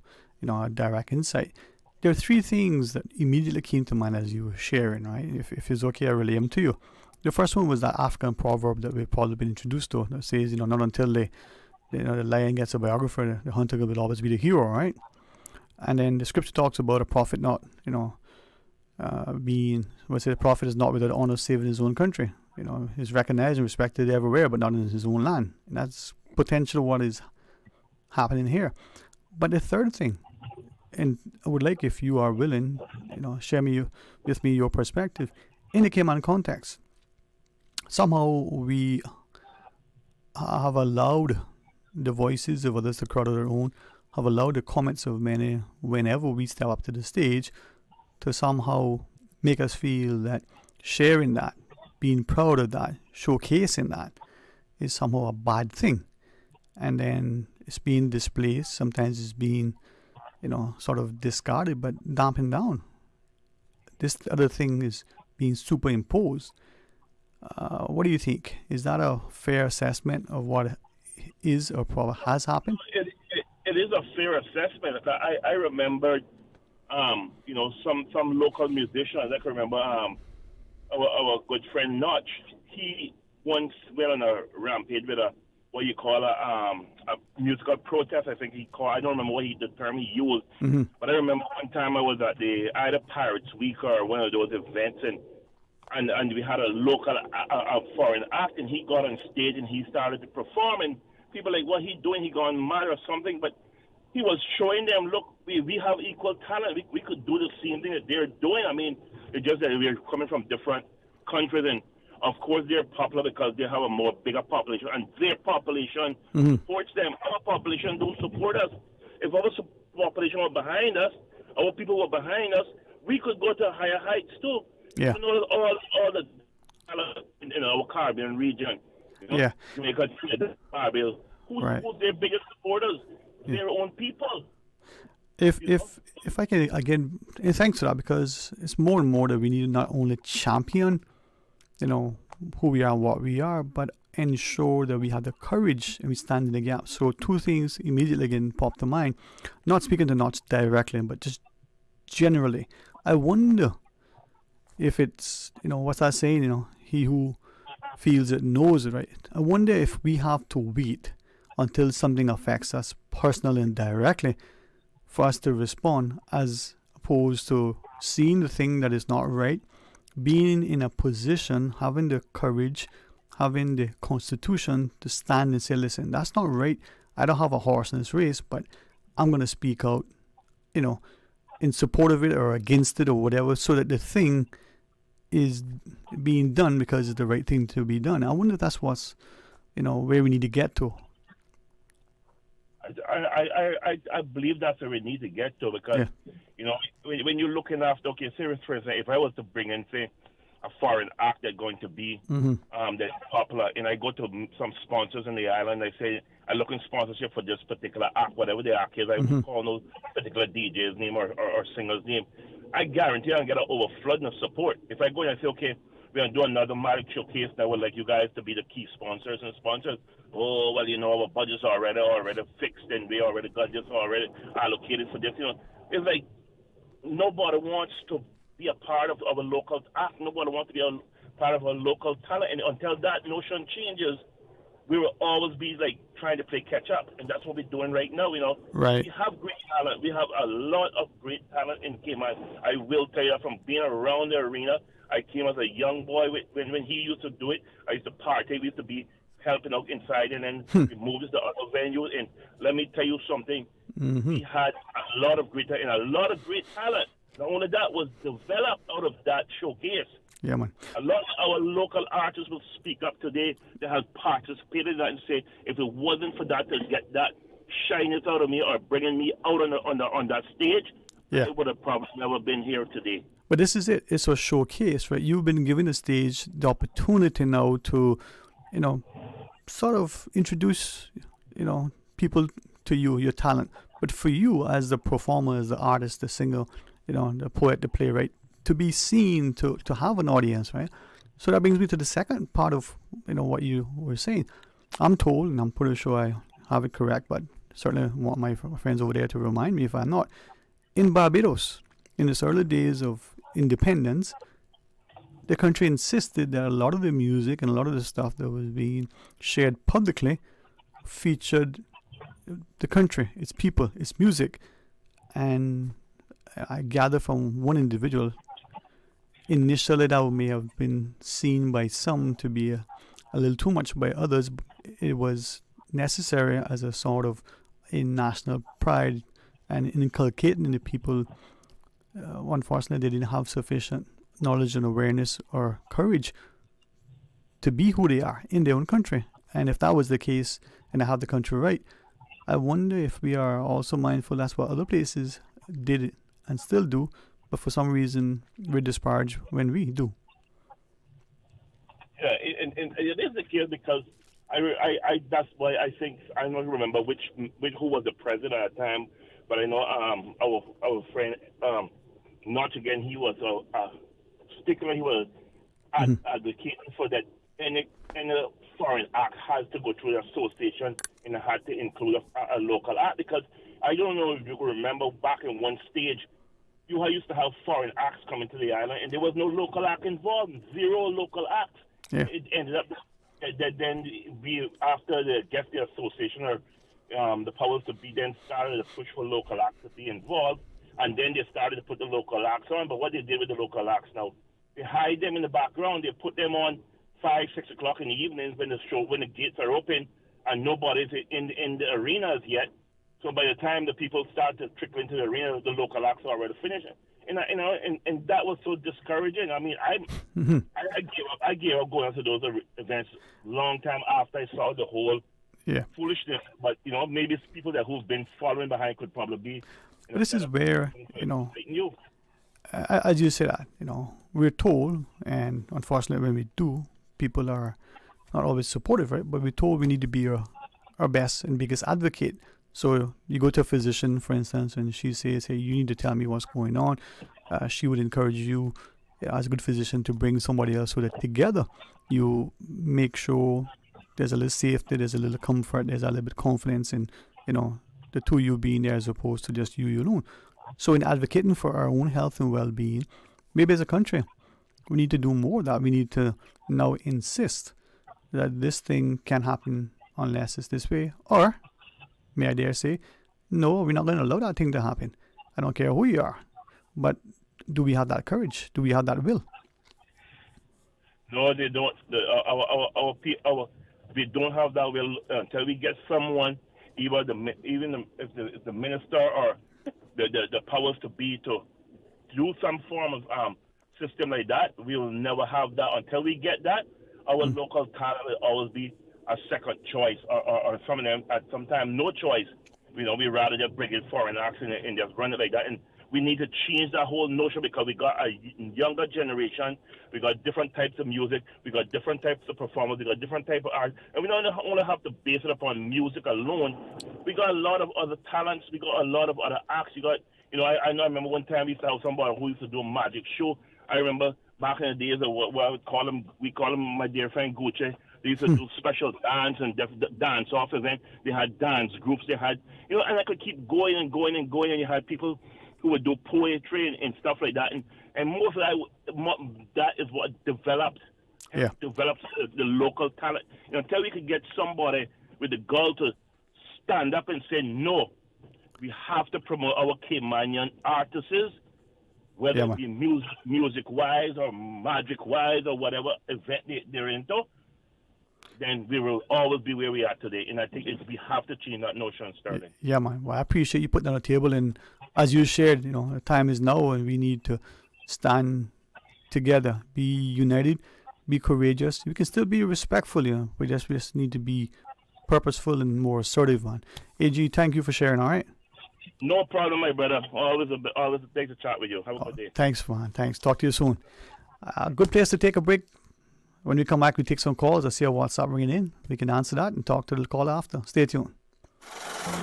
a direct insight. There are three things that immediately came to mind as you were sharing, right? If it's okay, I relay them to you. The first one was that African proverb that we've probably been introduced to that says, not until the lion gets a biographer, the hunter will always be the hero, right? And then the scripture talks about a prophet not, the prophet is not without honor save in his own country. He's recognized and respected everywhere, but not in his own land. And that's potentially what is happening here. But the third thing, and I would like, if you are willing, share with me your perspective in the Cayman context. Somehow we have allowed the voices of others to crowd their own, have allowed the comments of many whenever we step up to the stage to somehow make us feel that sharing that, being proud of that, showcasing that is somehow a bad thing. And then it's being displaced. Sometimes it's being, sort of discarded, but dampened down. This other thing is being superimposed. What do you think? Is that a fair assessment of what is or probably has happened? It is a fair assessment. I remember, some local musicians. I can remember our good friend Notch. He once went on a rampage with a musical protest. I think I don't remember the term he used. But I remember one time I was at either Pirates Week or one of those events, and we had a local foreign act, and he got on stage and he started to perform, and people like, what he doing? He gone mad or something? But he was showing them, look, we have equal talent. We could do the same thing that they're doing. I mean, it's just that we're coming from different countries, and Of course, they're popular because they have a more bigger population, and their population supports them. Our population don't support us. If our population were behind us, our people were behind us, we could go to higher heights too. Yeah. You know, all the in our Caribbean region. You know, Yeah. Jamaica, Caribbean. Who's their biggest supporters? Their own people. If I can again, and thanks for that, because it's more and more that we need to not only champion, who we are and what we are, but ensure that we have the courage and we stand in the gap. So two things immediately again pop to mind. Not speaking to Notch directly, but just generally. I wonder if it's, what's that saying, he who feels it knows it, right? I wonder if we have to wait until something affects us personally and directly for us to respond, as opposed to seeing the thing that is not right, being in a position, having the courage, having the constitution to stand and say, listen, that's not right. I don't have a horse in this race, but I'm going to speak out, in support of it or against it or whatever, so that the thing is being done because it's the right thing to be done. I wonder if that's what's, where we need to get to. I believe that's where we need to get to, because when you're looking after, okay, say for instance, if I was to bring in, say, a foreign act that's going to be that's popular, and I go to some sponsors in the island, I say I'm looking sponsorship for this particular act, whatever the act is, I won't call no particular DJ's name or singer's name. I guarantee I'll get an overflooding of support. If I go and I say, okay, we're going to do another Magic Showcase, and I would like you guys to be the key sponsors and sponsors. Oh, well, our budget's already fixed, and we already got this already allocated for this. It's like nobody wants to be a part of a local act. Nobody wants to be a part of a local talent. And until that notion changes, we will always be like trying to play catch up. And that's what we're doing right now, Right. We have great talent. We have a lot of great talent in Cayman. I will tell you, from being around the arena, I came as a young boy when he used to do it. I used to party. We used to be helping out inside, and then we moved to other venues. And let me tell you something. We had a lot of great talent and a lot of great talent. Not only that was developed out of that showcase. Yeah, man. A lot of our local artists will speak up today. They have participated in that and say, if it wasn't for that to get that shyness out of me or bringing me out on that stage, I would have probably never been here today. But this is it. It's a showcase, right? You've been given the stage, the opportunity now to, sort of introduce, people to you, your talent. But for you as the performer, as the artist, the singer, the poet, the playwright, to be seen, to have an audience, right? So that brings me to the second part of, what you were saying. I'm told, and I'm pretty sure I have it correct, but certainly want my friends over there to remind me if I'm not. In Barbados, in its early days of independence, the country insisted that a lot of the music and a lot of the stuff that was being shared publicly featured the country, its people, its music. And I gather from one individual, initially that may have been seen by some to be a little too much by others. It was necessary as a sort of a national pride and inculcating in the people. Unfortunately, they didn't have sufficient knowledge and awareness or courage to be who they are in their own country. And if that was the case, and I have the country right, I wonder if we are also mindful that's what other places did and still do, but for some reason we disparage when we do. Yeah, and it is the case because I that's why I think I don't remember who was the president at the time, but I know our friend Notch again, he was a stickler. He was advocating for that any foreign act has to go through the association and it had to include a local act, because I don't know if you remember back in one stage you used to have foreign acts coming to the island and there was no local act involved, zero local acts. Yeah. It ended up that then after the association or the powers to be then started to push for local acts to be involved, and then they started to put the local acts on. But what they did with the local acts now, they hide them in the background. They put them on 5, 6 o'clock in the evenings when the gates are open and nobody's in the arenas yet. So by the time the people start to trickle into the arena, the local acts are already finished. and that was so discouraging. I mean, I gave up going to those events long time after I saw the whole foolishness. But maybe it's people who've been following behind could probably be. But this is where as you say that, we're told, and unfortunately when we do, people are not always supportive, right? But we're told we need to be our best and biggest advocate. So you go to a physician, for instance, and she says, hey, you need to tell me what's going on. She would encourage you as a good physician to bring somebody else so that together you make sure there's a little safety, there's a little comfort, there's a little bit of confidence in, the two of you being there as opposed to just you alone. So in advocating for our own health and well-being, maybe as a country, we need to do more of that. We need to now insist that this thing can happen unless it's this way, or may I dare say, no, we're not going to allow that thing to happen. I don't care who you are. But do we have that courage? Do we have that will? No, they don't. We don't have that will until we get someone, if the minister or the powers to be to do some form of system like that. We will never have that until we get that. Our local talent will always be a second choice, or some of them at some time no choice. We rather just bring in foreign acts and just run it like that. And we need to change that whole notion because we got a younger generation. We got different types of music. We got different types of performers. We got different types of art. And we don't only have to base it upon music alone. We got a lot of other talents. We got a lot of other acts. You got, I remember one time we used to have somebody who used to do a magic show. I remember back in the days of what we call him my dear friend Gucci. They used to do special dance and dance off event. They had dance groups. They had, and I could keep going and going and going. And you had people who would do poetry and stuff like that. And most of that is what develops the local talent. Until we could get somebody with the gall to stand up and say, no, we have to promote our Caymanian artists, whether it be music-wise or magic-wise or whatever event they're into, then we will always be where we are today. And I think we have to change that notion, Sterling. Yeah, man. Well, I appreciate you putting that on the table. And as you shared, the time is now and we need to stand together, be united, be courageous. We can still be respectful, we just need to be purposeful and more assertive, man. AG, thank you for sharing, all right? No problem, my brother. Always a pleasure to chat with you. Have a good day. Thanks, man. Thanks. Talk to you soon. Good place to take a break. When we come back, we take some calls. I see a WhatsApp ringing in. We can answer that and talk to the caller after. Stay tuned.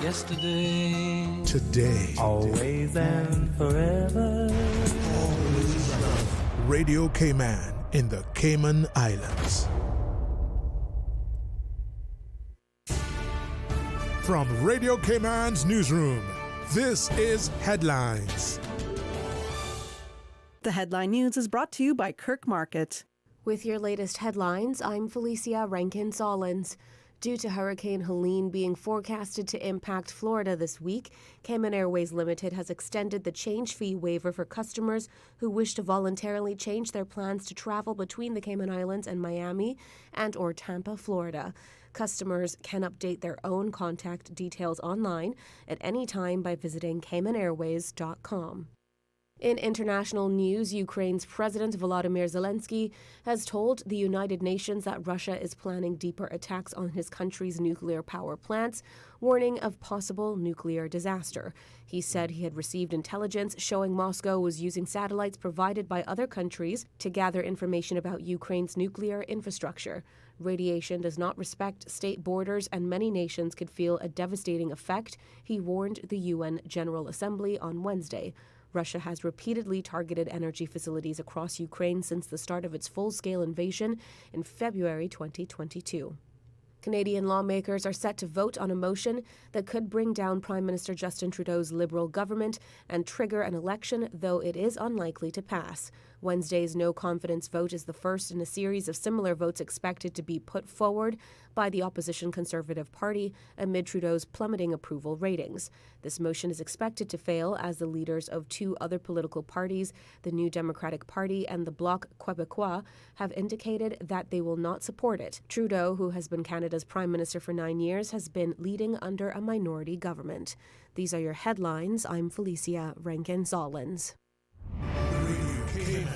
Yesterday, today, always and forever. Radio Cayman in the Cayman Islands. From Radio Cayman's newsroom, this is Headlines. The Headline News is brought to you by Kirk Market. With your latest headlines, I'm Felicia Rankin-Solins. Due to Hurricane Helene being forecasted to impact Florida this week, Cayman Airways Limited has extended the change fee waiver for customers who wish to voluntarily change their plans to travel between the Cayman Islands and Miami and/or Tampa, Florida. Customers can update their own contact details online at any time by visiting CaymanAirways.com. In international news, Ukraine's President Volodymyr Zelensky has told the United Nations that Russia is planning deeper attacks on his country's nuclear power plants, warning of possible nuclear disaster. He said he had received intelligence showing Moscow was using satellites provided by other countries to gather information about Ukraine's nuclear infrastructure. Radiation does not respect state borders, and many nations could feel a devastating effect, he warned the UN General Assembly on Wednesday. Russia has repeatedly targeted energy facilities across Ukraine since the start of its full-scale invasion in February 2022. Canadian lawmakers are set to vote on a motion that could bring down Prime Minister Justin Trudeau's Liberal government and trigger an election, though it is unlikely to pass. Wednesday's no-confidence vote is the first in a series of similar votes expected to be put forward by the opposition Conservative Party amid Trudeau's plummeting approval ratings. This motion is expected to fail as the leaders of two other political parties, the New Democratic Party and the Bloc Québécois, have indicated that they will not support it. Trudeau, who has been Canada's Prime Minister for 9 years, has been leading under a minority government. These are your headlines. I'm Felicia Rankin-Solins.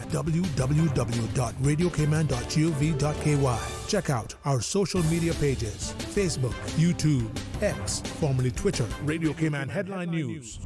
www.radiocayman.gov.ky. Check out our social media pages: Facebook, YouTube, X, formerly Twitter, Radio Cayman Headline News.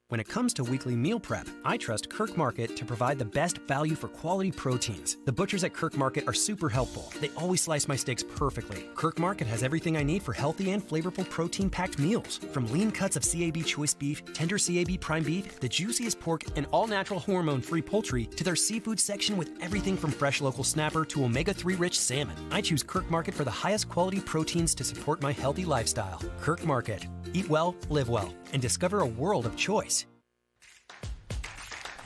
When it comes to weekly meal prep, I trust Kirk Market to provide the best value for quality proteins. The butchers at Kirk Market are super helpful. They always slice my steaks perfectly. Kirk Market has everything I need for healthy and flavorful protein-packed meals. From lean cuts of CAB choice beef, tender CAB prime beef, the juiciest pork, and all-natural hormone-free poultry, to their seafood section with everything from fresh local snapper to omega-3 rich salmon. I choose Kirk Market for the highest quality proteins to support my healthy lifestyle. Kirk Market. Eat well, live well, and discover a world of choice.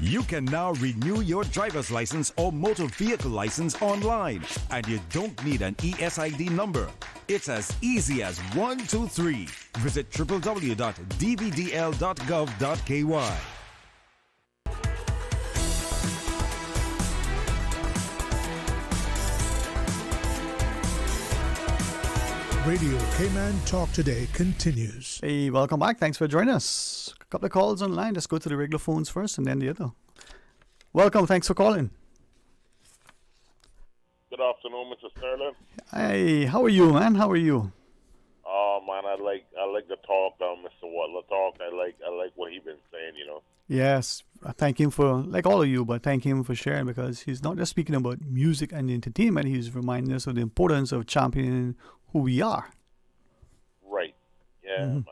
You can now renew your driver's license or motor vehicle license online, and you don't need an ESID number. It's as easy as 1, 2, 3. Visit www.dvdl.gov.ky. Radio Cayman Talk Today continues. Hey, welcome back. Thanks for joining us. A couple of calls online. Let's go to the regular phones first and then the other. Welcome. Thanks for calling. Good afternoon, Mr. Sterling. Hey, how are you, man? How are you? Oh man, I like the talk, Mr. Watler talk. I like what he been saying, you know. Yes. I thank him for, like all of you, but thank him for sharing, because he's not just speaking about music and entertainment. He's reminding us of the importance of championing who we are. Right. Yeah, man.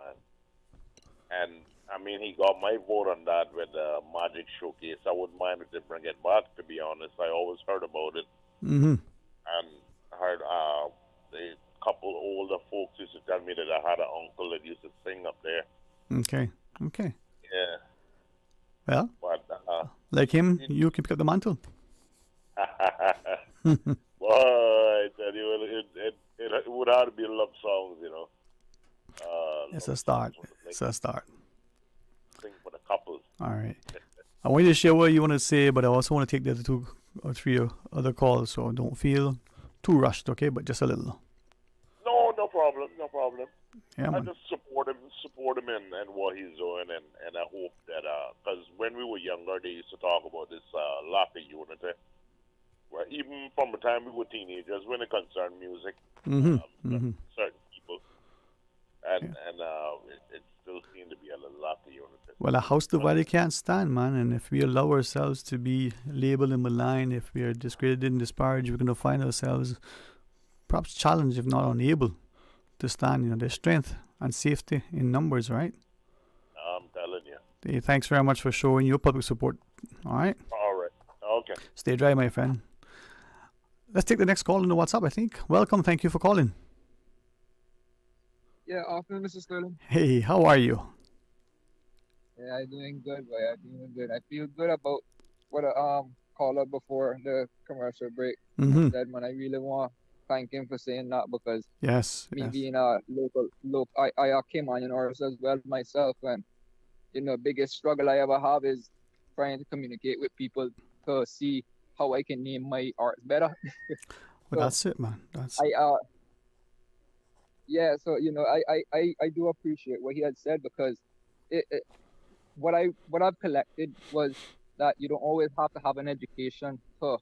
And I mean, he got my vote on that with the Magic Showcase. I wouldn't mind if they bring it back, to be honest. I always heard about it. Mm-hmm. And heard the couple older folks used to tell me that I had an uncle that used to sing up there. Okay. Yeah. Well, But, like him, you can pick up the mantle. boy, I tell you, it would have to be love songs, you know. It's a start. Sing for the couples. All right. I want you to share what you want to say, but I also want to take the other 2 or 3 other calls, so don't feel too rushed, okay? But just a little. No problem. Yeah, I man. just support him and what he's doing, and I hope that, because when we were younger, they used to talk about this lack of unity. Well, even from the time we were teenagers, when it concerned music, certain people, and it still seemed to be a little lack of unity. Well, a house divided can't stand, man. And if we allow ourselves to be labeled and maligned, if we are discredited and disparaged, we're going to find ourselves perhaps challenged, if not unable, to stand. You know, there's strength and safety in numbers, right? I'm telling you. Hey, thanks very much for showing your public support. All right? All right. Okay. Stay dry, my friend. Let's take the next call on the WhatsApp, I think. Welcome. Thank you for calling. Yeah, afternoon, Mr. Sterling. Hey, how are you? Yeah, I'm doing good, boy. I'm doing good. I feel good about what I caller before the commercial break said, man. I really want to thank him for saying that, because me being a local, I came on in ours as well myself, and biggest struggle I ever have is trying to communicate with people to see how I can name my art better. Well, that's it, man. That's yeah. So I do appreciate what he had said, because what I've collected was that you don't always have to have an education to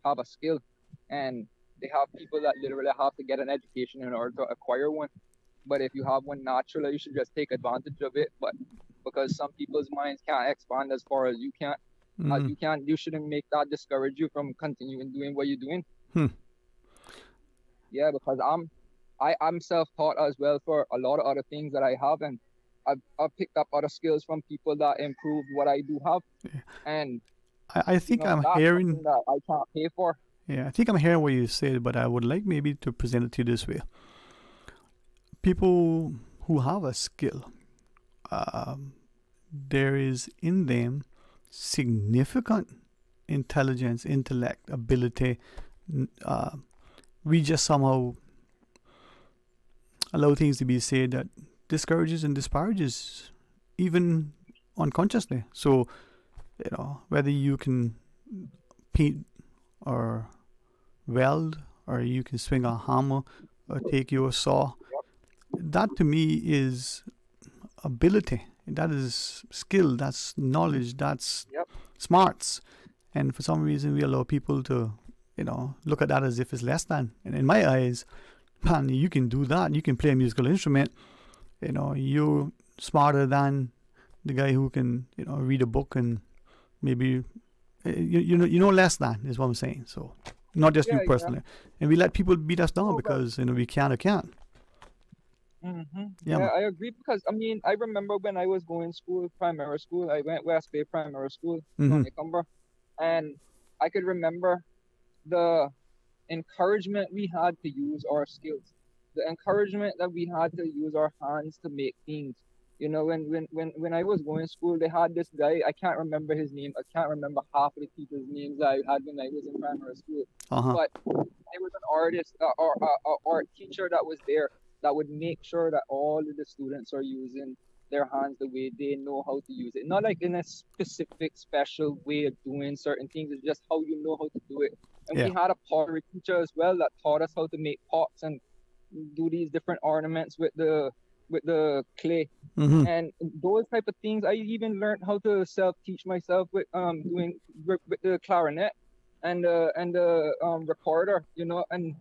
have a skill, and they have people that literally have to get an education in order to acquire one. But if you have one naturally, you should just take advantage of it. But because some people's minds can't expand as far as you can, you shouldn't make that discourage you from continuing doing what you're doing. Yeah, because I'm self-taught as well for a lot of other things that I have, and I've picked up other skills from people that improved what I do have. And I think I'm that's hearing something that I can't pay for. Yeah, I think I'm hearing what you said, but I would like maybe to present it to you this way. People who have a skill, there is in them significant intelligence, intellect, ability. We just somehow allow things to be said that discourages and disparages, even unconsciously. So, whether you can paint or weld, or you can swing a hammer or take your saw, that to me is ability. That is skill. That's knowledge. That's smarts. And for some reason, we allow people to, look at that as if it's less than. And in my eyes, man, you can do that. You can play a musical instrument. You're smarter than the guy who can, read a book and maybe, less than is what I'm saying. So not just you personally. And we let people beat us down because, we can or can't. Yeah, I agree because I remember when I was going to school, primary school, I went West Bay Primary School, Nicumber, and I could remember the encouragement we had to use our skills, the encouragement that we had to use our hands to make things. When I was going to school, they had this guy, I can't remember his name, I can't remember half of the people's names I had when I was in primary school, but there was an artist or art teacher that was there that would make sure that all of the students are using their hands the way they know how to use it. Not like in a specific, special way of doing certain things. It's just how you know how to do it. And we had a pottery teacher as well that taught us how to make pots and do these different ornaments with the clay. And those type of things. I even learned how to self-teach myself with doing with the clarinet and the recorder, and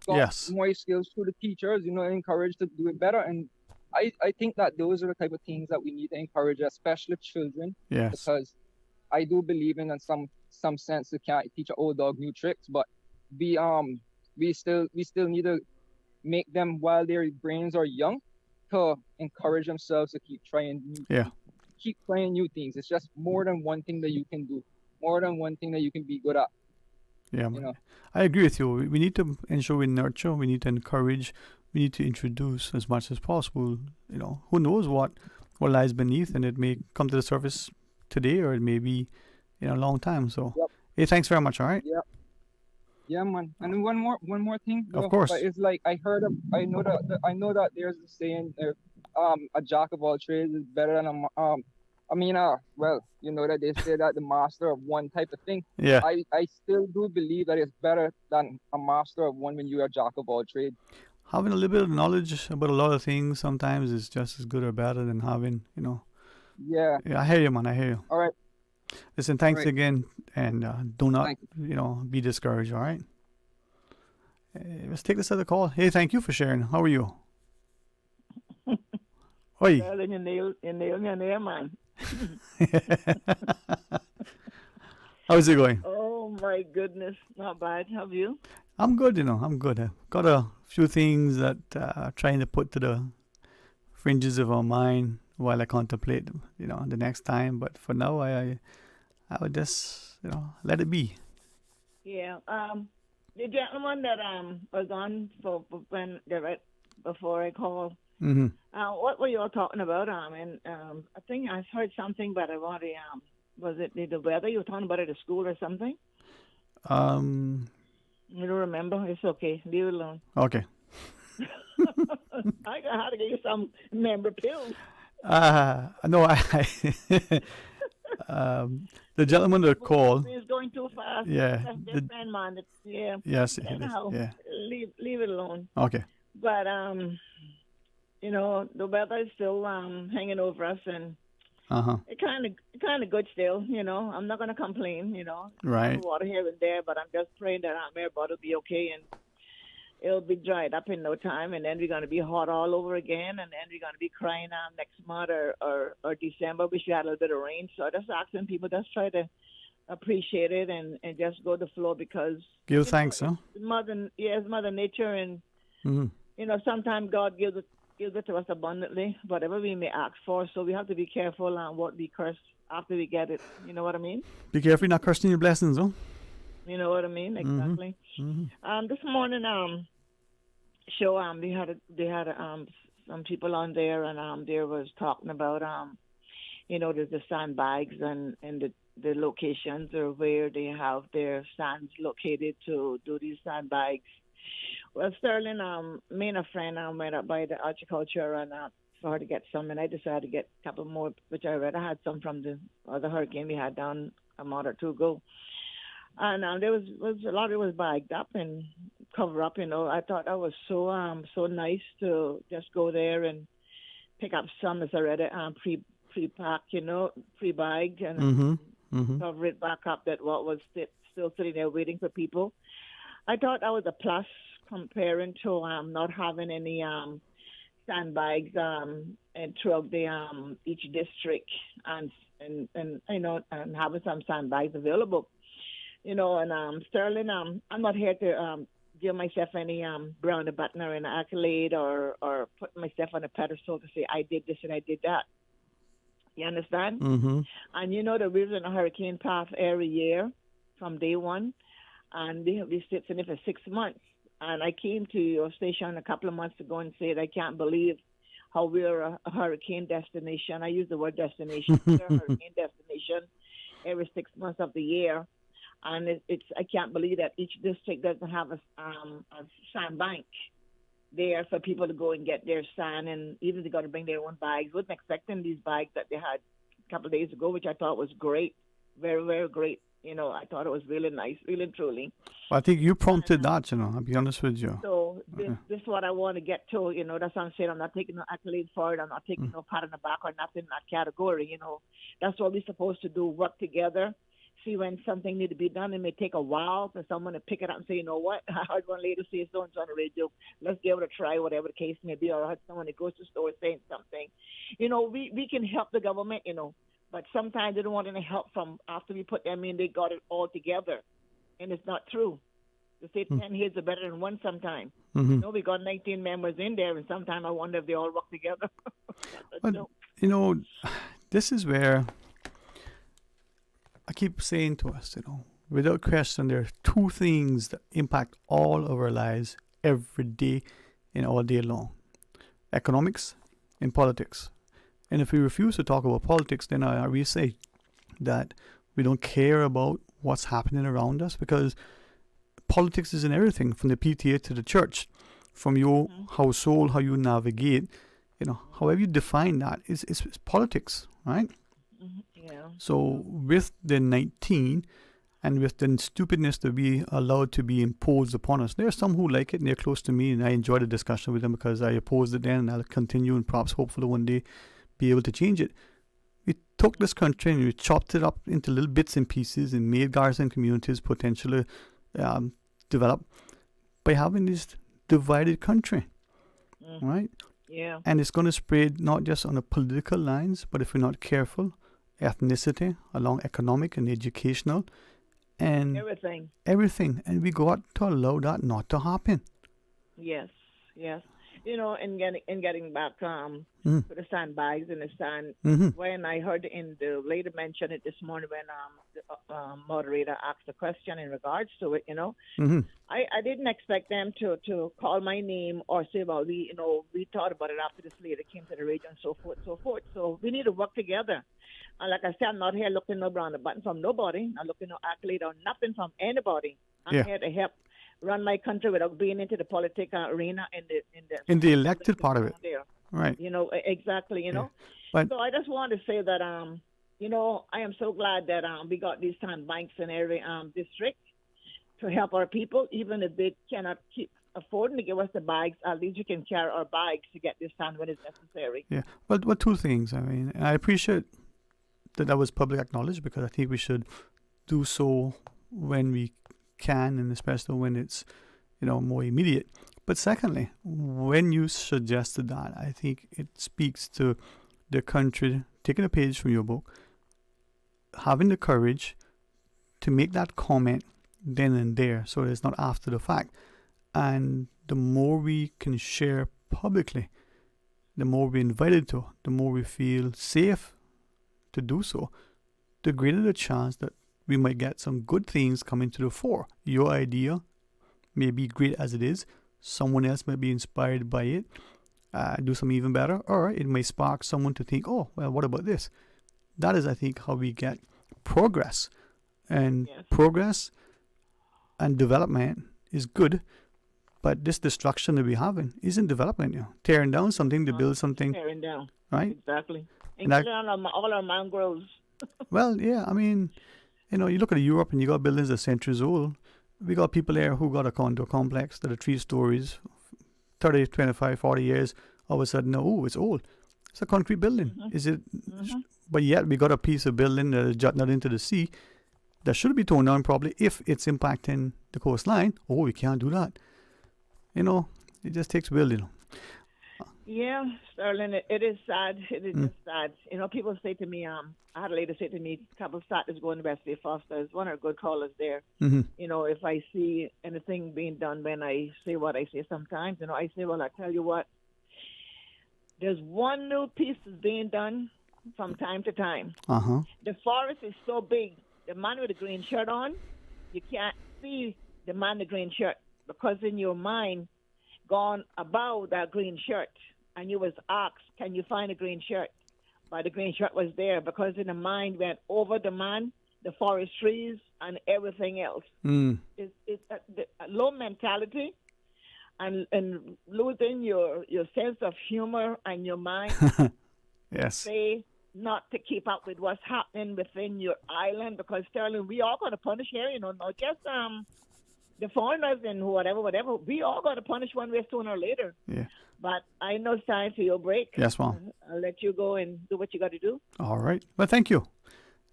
got more skills through the teachers, encouraged to do it better. And I think that those are the type of things that we need to encourage, especially children. Yes. Because I do believe in some sense you can't teach an old dog new tricks, but we still need to make them while their brains are young to encourage themselves to keep trying new things. It's just more than one thing that you can do, more than one thing that you can be good at. Yeah, I agree with you. We need to ensure we nurture, we need to encourage, we need to introduce as much as possible. Who knows what lies beneath, and it may come to the surface today or it may be a long time. So, hey, thanks very much. All right. Yeah, man. And one more thing. Of course. But it's like I know that there's a saying there, a jack of all trades is better than a that they say that the master of one type of thing. Yeah. I still do believe that it's better than a master of one when you're a jack of all trades. Having a little bit of knowledge about a lot of things sometimes is just as good or better than having, Yeah. I hear you, man. I hear you. All right. Listen, thanks again, and do not, be discouraged. All right. Let's take this other call. Hey, thank you for sharing. How are you? Oi. Well, you nailed me on there, man. How's it going? Oh my goodness, not bad. How are you? I'm good. I'm good. I've got a few things that trying to put to the fringes of our mind while I contemplate, the next time. But for now, I would just, let it be. Yeah. The gentleman that was on for when before I called. Mm-hmm. What were you all talking about? I think I heard something, but I want to. Was it the weather? You were talking about it at school or something? You don't remember? It's okay. Leave it alone. Okay. I had to get you some member pills. No, the gentleman that called. It's going too fast. Yeah. Yeah. Yes, it is. Anyhow, Yeah. leave it alone. Okay. But the weather is still hanging over us, and it kind of good still. I'm not gonna complain. Right. Water here and there, but I'm just praying that our Maribor will be okay and it'll be dried up in no time, and then we're gonna be hot all over again, and then we're gonna be crying next month or December. We should have a little bit of rain. So I just asking people just try to appreciate it and just go with the flow, because give thanks, huh? It's Mother Nature, and sometimes God gives it to us abundantly, whatever we may ask for. So we have to be careful on what we curse after we get it. You know what I mean? Be careful not cursing your blessings, huh? You know what I mean? Exactly. Mm-hmm. This morning, show they had some people on there, and there was talking about there's the sandbags and the locations or where they have their sands located to do these sandbags. Well, Sterling, me and a friend went up by the horticulture and for her to get some, and I decided to get a couple more, which I already had some from the other hurricane we had down a month or two ago. And there was a lot of it was bagged up and cover up. I thought that was so nice to just go there and pick up some that's already pre-packed, pre-bagged, and cover it back up that what was still sitting there waiting for people. I thought that was a plus comparing to not having any sandbags and throughout the each district and having some sandbags available. And Sterling, I'm not here to give myself any brown button or an accolade or put myself on a pedestal to say I did this and I did that. You understand? Mm-hmm. And that we're in a hurricane path every year from day one, and we sit in it for 6 months. And I came to your station a couple of months ago and said I can't believe how we're a hurricane destination. I use the word destination. We're a hurricane destination every 6 months of the year. And I can't believe that each district doesn't have a sand bank there for people to go and get their sand, and even they got to bring their own bags. Wasn't expecting these bags that they had a couple of days ago, which I thought was great, very, very great. I thought it was really nice, really and truly. Well, I think you prompted that, I'll be honest with you. So this is what I want to get to, that's what I'm saying. I'm not taking no accolade for it. I'm not taking no pat on the back or nothing in that category, That's what we're supposed to do, work together. See when something need to be done. It may take a while for someone to pick it up and say, you know what, I heard one lady say so-and-so on the radio. Let's give it a try, whatever the case may be. Or I heard someone that goes to the store saying something. We can help the government, but sometimes they don't want any help from after we put them in. They got it all together, and it's not true. They say 10 heads are better than one sometimes. Mm-hmm. We got 19 members in there, and sometimes I wonder if they all work together. But, this is where I keep saying to us, without question, there are two things that impact all of our lives every day and all day long: economics and politics. And if we refuse to talk about politics, then we say that we don't care about what's happening around us, because politics is in everything, from the PTA to the church, from your household, how you navigate, however you define that, it's politics, right? Yeah. So with the 19 and with the stupidness to be allowed to be imposed upon us, there are some who like it and they're close to me, and I enjoy the discussion with them because I opposed it then, and I'll continue and perhaps hopefully one day be able to change it. We took this country and we chopped it up into little bits and pieces and made garrison communities potentially develop by having this divided country, right? Yeah. And it's going to spread not just on the political lines, but if we're not careful, ethnicity, along economic and educational, and everything. And we got to allow that not to happen. Yes. And getting back to the sandbags and the sand. When I heard in the later mention it this morning when the moderator asked a question in regards to it, I didn't expect them to call my name or say, well, we thought about it after this lady came to the radio and so forth. So we need to work together. And like I said, I'm not here looking no brown button from nobody. I'm looking no accolade or nothing from anybody. I'm here to help run my country without being into the political arena in the elected part of it. There. Right. Exactly. Yeah. But, so I just want to say that I am so glad that we got these sand banks in every district to help our people, even if they cannot keep affording to give us the bags. At least you can carry our bags to get this sand when it's necessary. Yeah. But two things. I mean, I appreciate that was public acknowledged, because I think we should do so when we can, and especially when it's more immediate. But secondly, when you suggested that, I think it speaks to the country taking a page from your book, having the courage to make that comment then and there, so it's not after the fact. And the more we can share publicly, the more we're invited to, the more we feel safe to do so, the greater the chance that we might get some good things coming to the fore. Your idea may be great as it is. Someone else might be inspired by it, do something even better, or it may spark someone to think, oh, well, what about this? That is, I think, how we get progress. And progress and development is good, but this destruction that we're having isn't development. Tearing down something to build something. Tearing down. Right? Exactly. Including all our mangroves. Well, yeah, I mean, You look at Europe and you got buildings that are centuries old. We got people there who got a condo complex that are 3 stories, 30, 25, 40 years. All of a sudden, oh, it's old. It's a concrete building. Is it? But yet we got a piece of building that is jutting out into the sea that should be torn down probably if it's impacting the coastline. Oh, we can't do that. It just takes will, Yeah, Sterling, it is sad. It is just sad. People say to me, I had a lady say to me, a couple of Saturdays going to Wesley Foster, is one of our good callers there. If I see anything being done, when I say what I say sometimes, I say, well, I tell you what, there's one little piece that's being done from time to time. The forest is so big, the man with the green shirt on, you can't see the man in the green shirt because in your mind, gone above that green shirt, and you was asked, can you find a green shirt? But the green shirt was there because in the mind went over the man, the forest trees, and everything else. It's a low mentality and losing your sense of humor and your mind. Yes. Say not to keep up with what's happening within your island because, Sterling, we all going to punish here, not just the foreigners and whatever. We all got to punish one way sooner or later. Yeah. But I know it's time for your break. Yes, ma'am. I'll let you go and do what you got to do. All right. Well, thank you.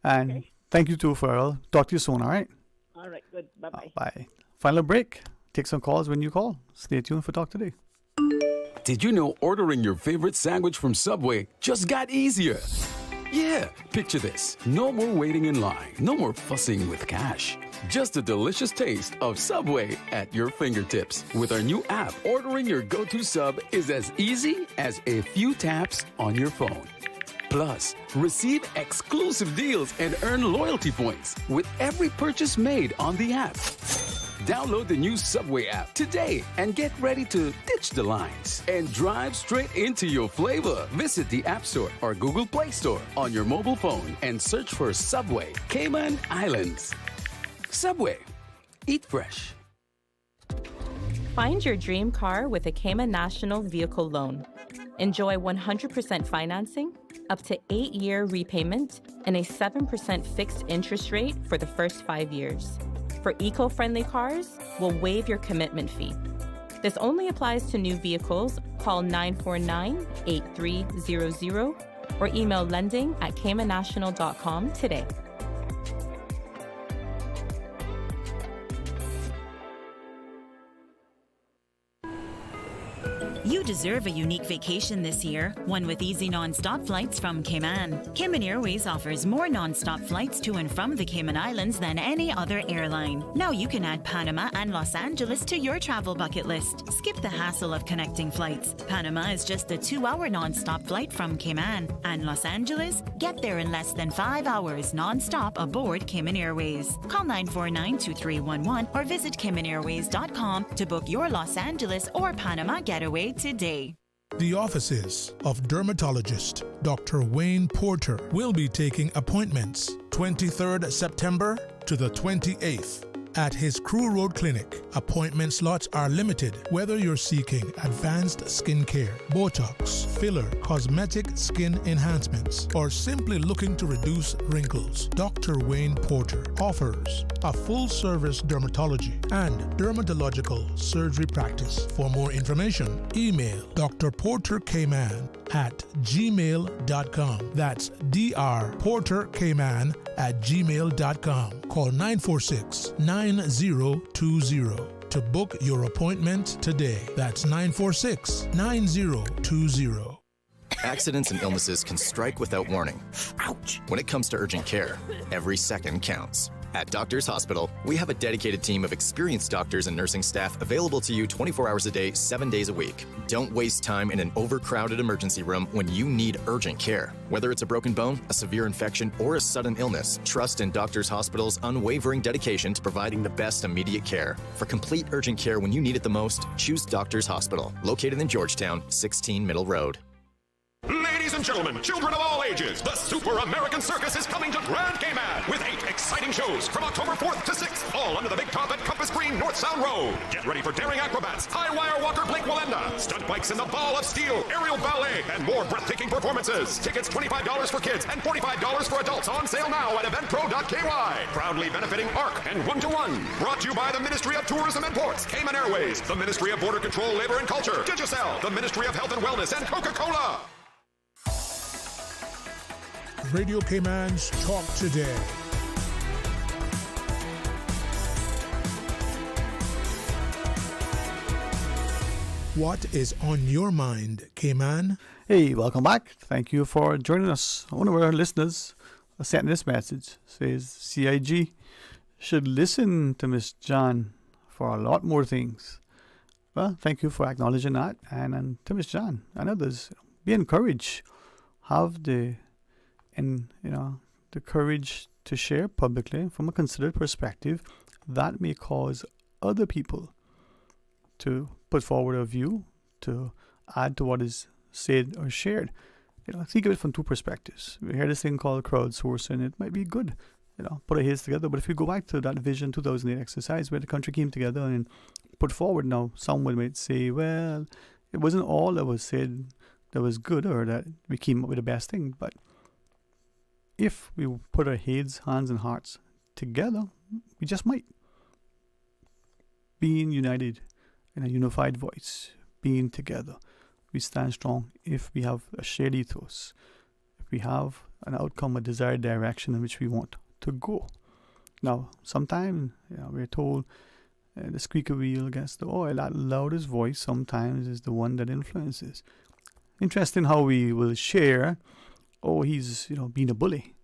And thank you too, Farrell. Talk to you soon, all right? All right, good. Bye-bye. Bye. Final break. Take some calls when you call. Stay tuned for Talk Today. Did you know ordering your favorite sandwich from Subway just got easier? Yeah, picture this. No more waiting in line. No more fussing with cash. Just a delicious taste of Subway at your fingertips. With our new app, ordering your go-to sub is as easy as a few taps on your phone. Plus, receive exclusive deals and earn loyalty points with every purchase made on the app. Download the new Subway app today and get ready to ditch the lines and drive straight into your flavor. Visit the App Store or Google Play Store on your mobile phone and search for Subway Cayman Islands. Subway. Eat fresh. Find your dream car with a Cayman National Vehicle Loan. Enjoy 100% financing, up to 8-year repayment, and a 7% fixed interest rate for the first 5 years. For eco-friendly cars, we'll waive your commitment fee. This only applies to new vehicles. Call 949-8300 or email lending@caymannational.com today. You deserve a unique vacation this year, one with easy non-stop flights from Cayman. Cayman Airways offers more non-stop flights to and from the Cayman Islands than any other airline. Now you can add Panama and Los Angeles to your travel bucket list. Skip the hassle of connecting flights. Panama is just a 2-hour non-stop flight from Cayman. And Los Angeles? Get there in less than 5 hours non-stop aboard Cayman Airways. Call 949-2311 or visit CaymanAirways.com to book your Los Angeles or Panama getaway today. The offices of dermatologist Dr. Wayne Porter will be taking appointments 23rd September to the 28th at his Crew Road Clinic. Appointment slots are limited whether you're seeking advanced skin care, Botox, filler, cosmetic skin enhancements, or simply looking to reduce wrinkles. Dr. Wayne Porter offers a full-service dermatology and dermatological surgery practice. For more information, email drportercayman@gmail.com. That's drportercayman@gmail.com. Call 946-9020 to book your appointment today. That's 946-9020. Accidents and illnesses can strike without warning. Ouch! When it comes to urgent care, every second counts. At Doctors Hospital, we have a dedicated team of experienced doctors and nursing staff available to you 24 hours a day, 7 days a week. Don't waste time in an overcrowded emergency room when you need urgent care. Whether it's a broken bone, a severe infection, or a sudden illness, trust in Doctors Hospital's unwavering dedication to providing the best immediate care. For complete urgent care when you need it the most, choose Doctors Hospital, located in Georgetown, 16 Middle Road. Ladies Ladies and gentlemen, children of all ages, the Super American Circus is coming to Grand Cayman with 8 exciting shows from October 4th to 6th, all under the big top at Compass Green, North Sound Road. Get ready for daring acrobats, high wire walker Blake Wallenda, stunt bikes in the Ball of Steel, aerial ballet, and more breathtaking performances. Tickets $25 for kids and $45 for adults, on sale now at eventpro.ky. Proudly benefiting ARC and One to One. Brought to you by the Ministry of Tourism and Ports, Cayman Airways, the Ministry of Border Control, Labor and Culture, Digicel, the Ministry of Health and Wellness, and Coca-Cola. Radio Cayman's Talk Today. What is on your mind, Cayman? Hey, welcome back. Thank you for joining us. One of our listeners sent this message. Says CIG should listen to Miss John for a lot more things. Well, thank you for acknowledging that. And to Miss John and others, be encouraged. Have the courage to share publicly from a considered perspective that may cause other people to put forward a view, to add to what is said or shared. Think of it from two perspectives. We hear this thing called crowdsourcing. It might be good, put our heads together. But if we go back to that Vision 2008 exercise where the country came together and put forward, now someone might say, well, it wasn't all that was said that was good or that we came up with the best thing. But if we put our heads, hands, and hearts together, we just might. Being united in a unified voice, being together, we stand strong if we have a shared ethos, if we have an outcome, a desired direction in which we want to go. Now, sometimes we're told the squeaker wheel against the oil, that loudest voice sometimes is the one that influences. Interesting how we will share, he's being a bully,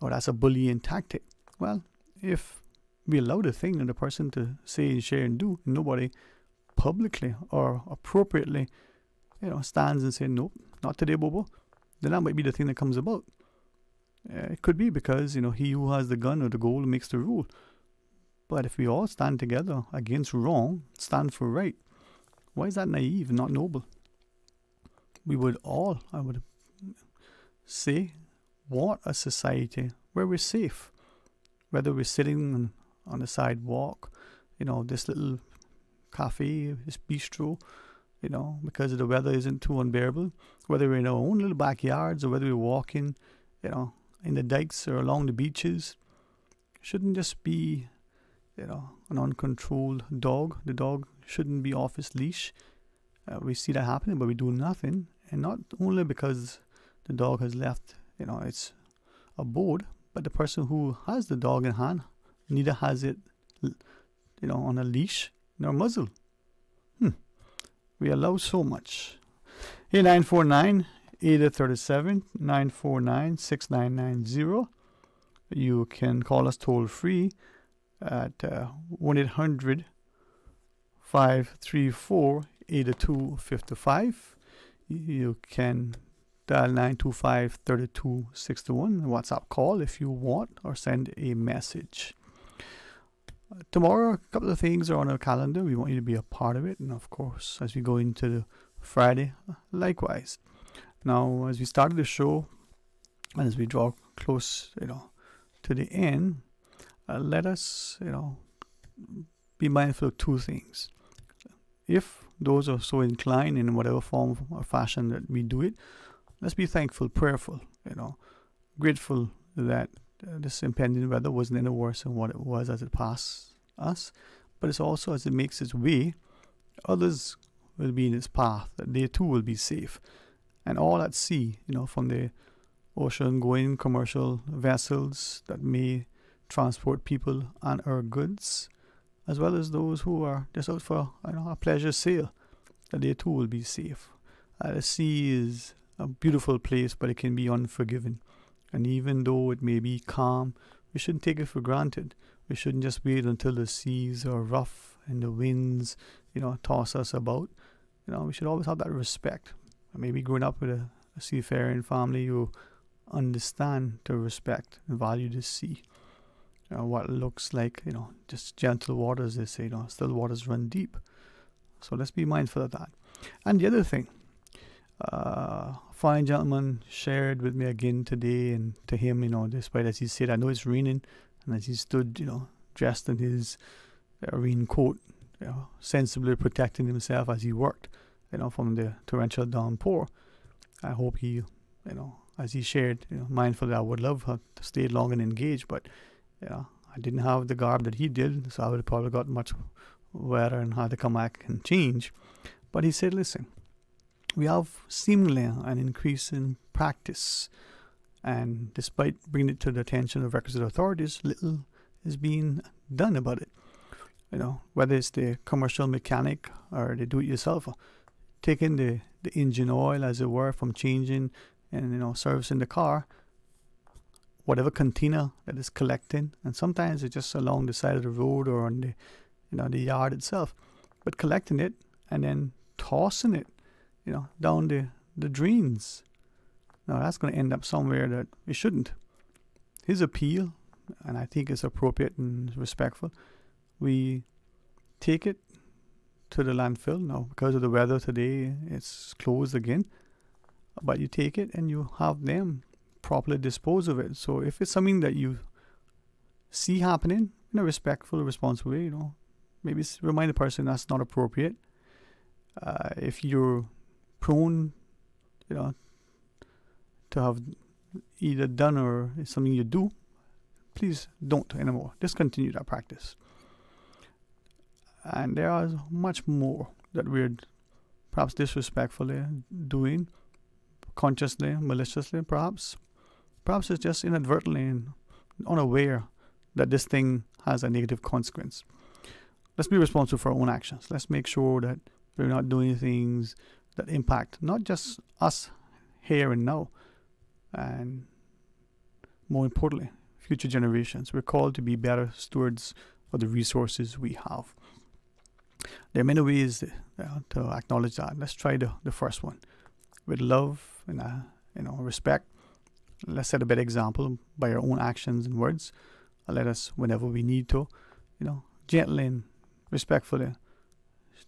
or that's a bullying tactic. Well, if we allow the thing and the person to say and share and do, nobody publicly or appropriately stands and says, nope, not today, Bobo, then that might be the thing that comes about. It could be because he who has the gun or the goal makes the rule. But if we all stand together against wrong, stand for right, why is that naive and not noble? We would all, I would say, want a society where we're safe, whether we're sitting on the sidewalk, this little cafe, this bistro, because the weather isn't too unbearable, whether we're in our own little backyards or whether we're walking, in the dikes or along the beaches. Shouldn't just be, an uncontrolled dog. The dog shouldn't be off his leash. We see that happening, but we do nothing. And not only because the dog has left, its abode, but the person who has the dog in hand neither has it, on a leash nor muzzle. We allow so much. Hey, 949-8037, 949-6990. You can call us toll free at 1-800-534-8255. You can dial 925-3261, WhatsApp call if you want, or send a message. Tomorrow, a couple of things are on our calendar. We want you to be a part of it. And of course, as we go into the Friday, likewise. Now, as we started the show, and as we draw close, to the end, let us, be mindful of two things. If those are so inclined in whatever form or fashion that we do it, let's be thankful, prayerful, grateful that this impending weather wasn't any worse than what it was as it passed us. But it's also as it makes its way, others will be in its path, that they too will be safe. And all at sea, from the ocean-going commercial vessels that may transport people and our goods, as well as those who are just out for a pleasure sail, that they too will be safe. The sea is a beautiful place, but it can be unforgiving. And even though it may be calm, we shouldn't take it for granted. We shouldn't just wait until the seas are rough and the winds, toss us about. We should always have that respect. Maybe growing up with a seafaring family, you understand to respect and value the sea. What looks like, just gentle waters, they say, still waters run deep. So let's be mindful of that. And the other thing, Fine gentleman shared with me again today, and to him, despite as he said, I know it's raining, and as he stood, dressed in his raincoat, sensibly protecting himself as he worked, from the torrential downpour. I hope he, as he shared, mindful that I would love to stay long and engaged, but, I didn't have the garb that he did, so I would have probably got much wetter and had to come back and change. But he said, listen, we have seemingly an increase in practice, and despite bringing it to the attention of requisite authorities, little is being done about it. Whether it's the commercial mechanic or the do-it-yourselfer, taking the engine oil, as it were, from changing and servicing the car, whatever container that is collecting, and sometimes it's just along the side of the road or on the the yard itself, but collecting it and then tossing it down the drains. Now that's going to end up somewhere that it shouldn't. His appeal, and I think it's appropriate and respectful, we take it to the landfill. Now, because of the weather today, it's closed again, but you take it and you have them properly dispose of it. So if it's something that you see happening in a respectful, responsible way, maybe remind the person that's not appropriate. If you're prone, to have either done or it's something you do, please don't anymore. Discontinue that practice. And there are much more that we're perhaps disrespectfully doing, consciously, maliciously, perhaps. Perhaps it's just inadvertently and unaware that this thing has a negative consequence. Let's be responsible for our own actions. Let's make sure that we're not doing things that impact not just us here and now, and more importantly, future generations. We're called to be better stewards of the resources we have. There are many ways to acknowledge that. Let's try the first one. With love and respect, let's set a better example by our own actions and words. Let us, whenever we need to, gently and respectfully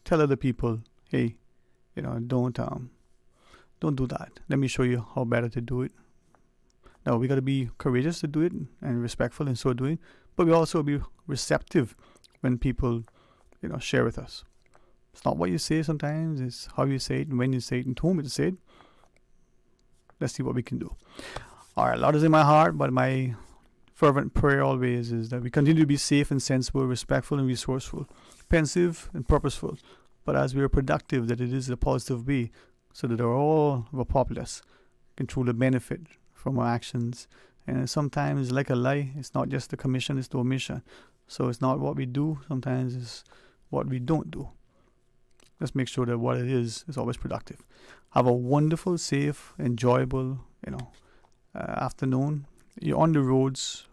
tell other people, hey, don't do that. Let me show you how better to do it. Now, we got to be courageous to do it and respectful in so doing, but we also be receptive when people, share with us. It's not what you say sometimes, it's how you say it and when you say it and to whom it's said. Let's see what we can do. All right, a lot is in my heart, but my fervent prayer always is that we continue to be safe and sensible, respectful and resourceful, pensive and purposeful, but as we are productive, that it is a positive way, so that all of our populace can truly benefit from our actions. And sometimes, like a lie, it's not just the commission, it's the omission. So it's not what we do, sometimes it's what we don't do. Let's make sure that what it is always productive. Have a wonderful, safe, enjoyable, afternoon. You're on the roads.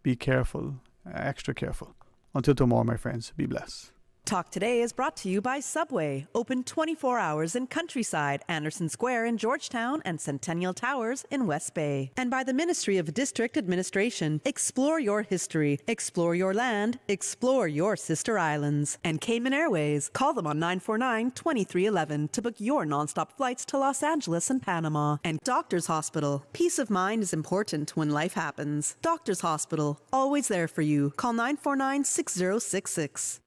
Be careful, extra careful. Until tomorrow, my friends, be blessed. Talk Today is brought to you by Subway, open 24 hours in Countryside, Anderson Square in Georgetown, and Centennial Towers in West Bay. And by the Ministry of District Administration. Explore your history, explore your land, explore your sister islands. And Cayman Airways. Call them on 949-2311 to book your nonstop flights to Los Angeles and Panama. And Doctors Hospital. Peace of mind is important when life happens. Doctors Hospital, always there for you. Call 949-6066.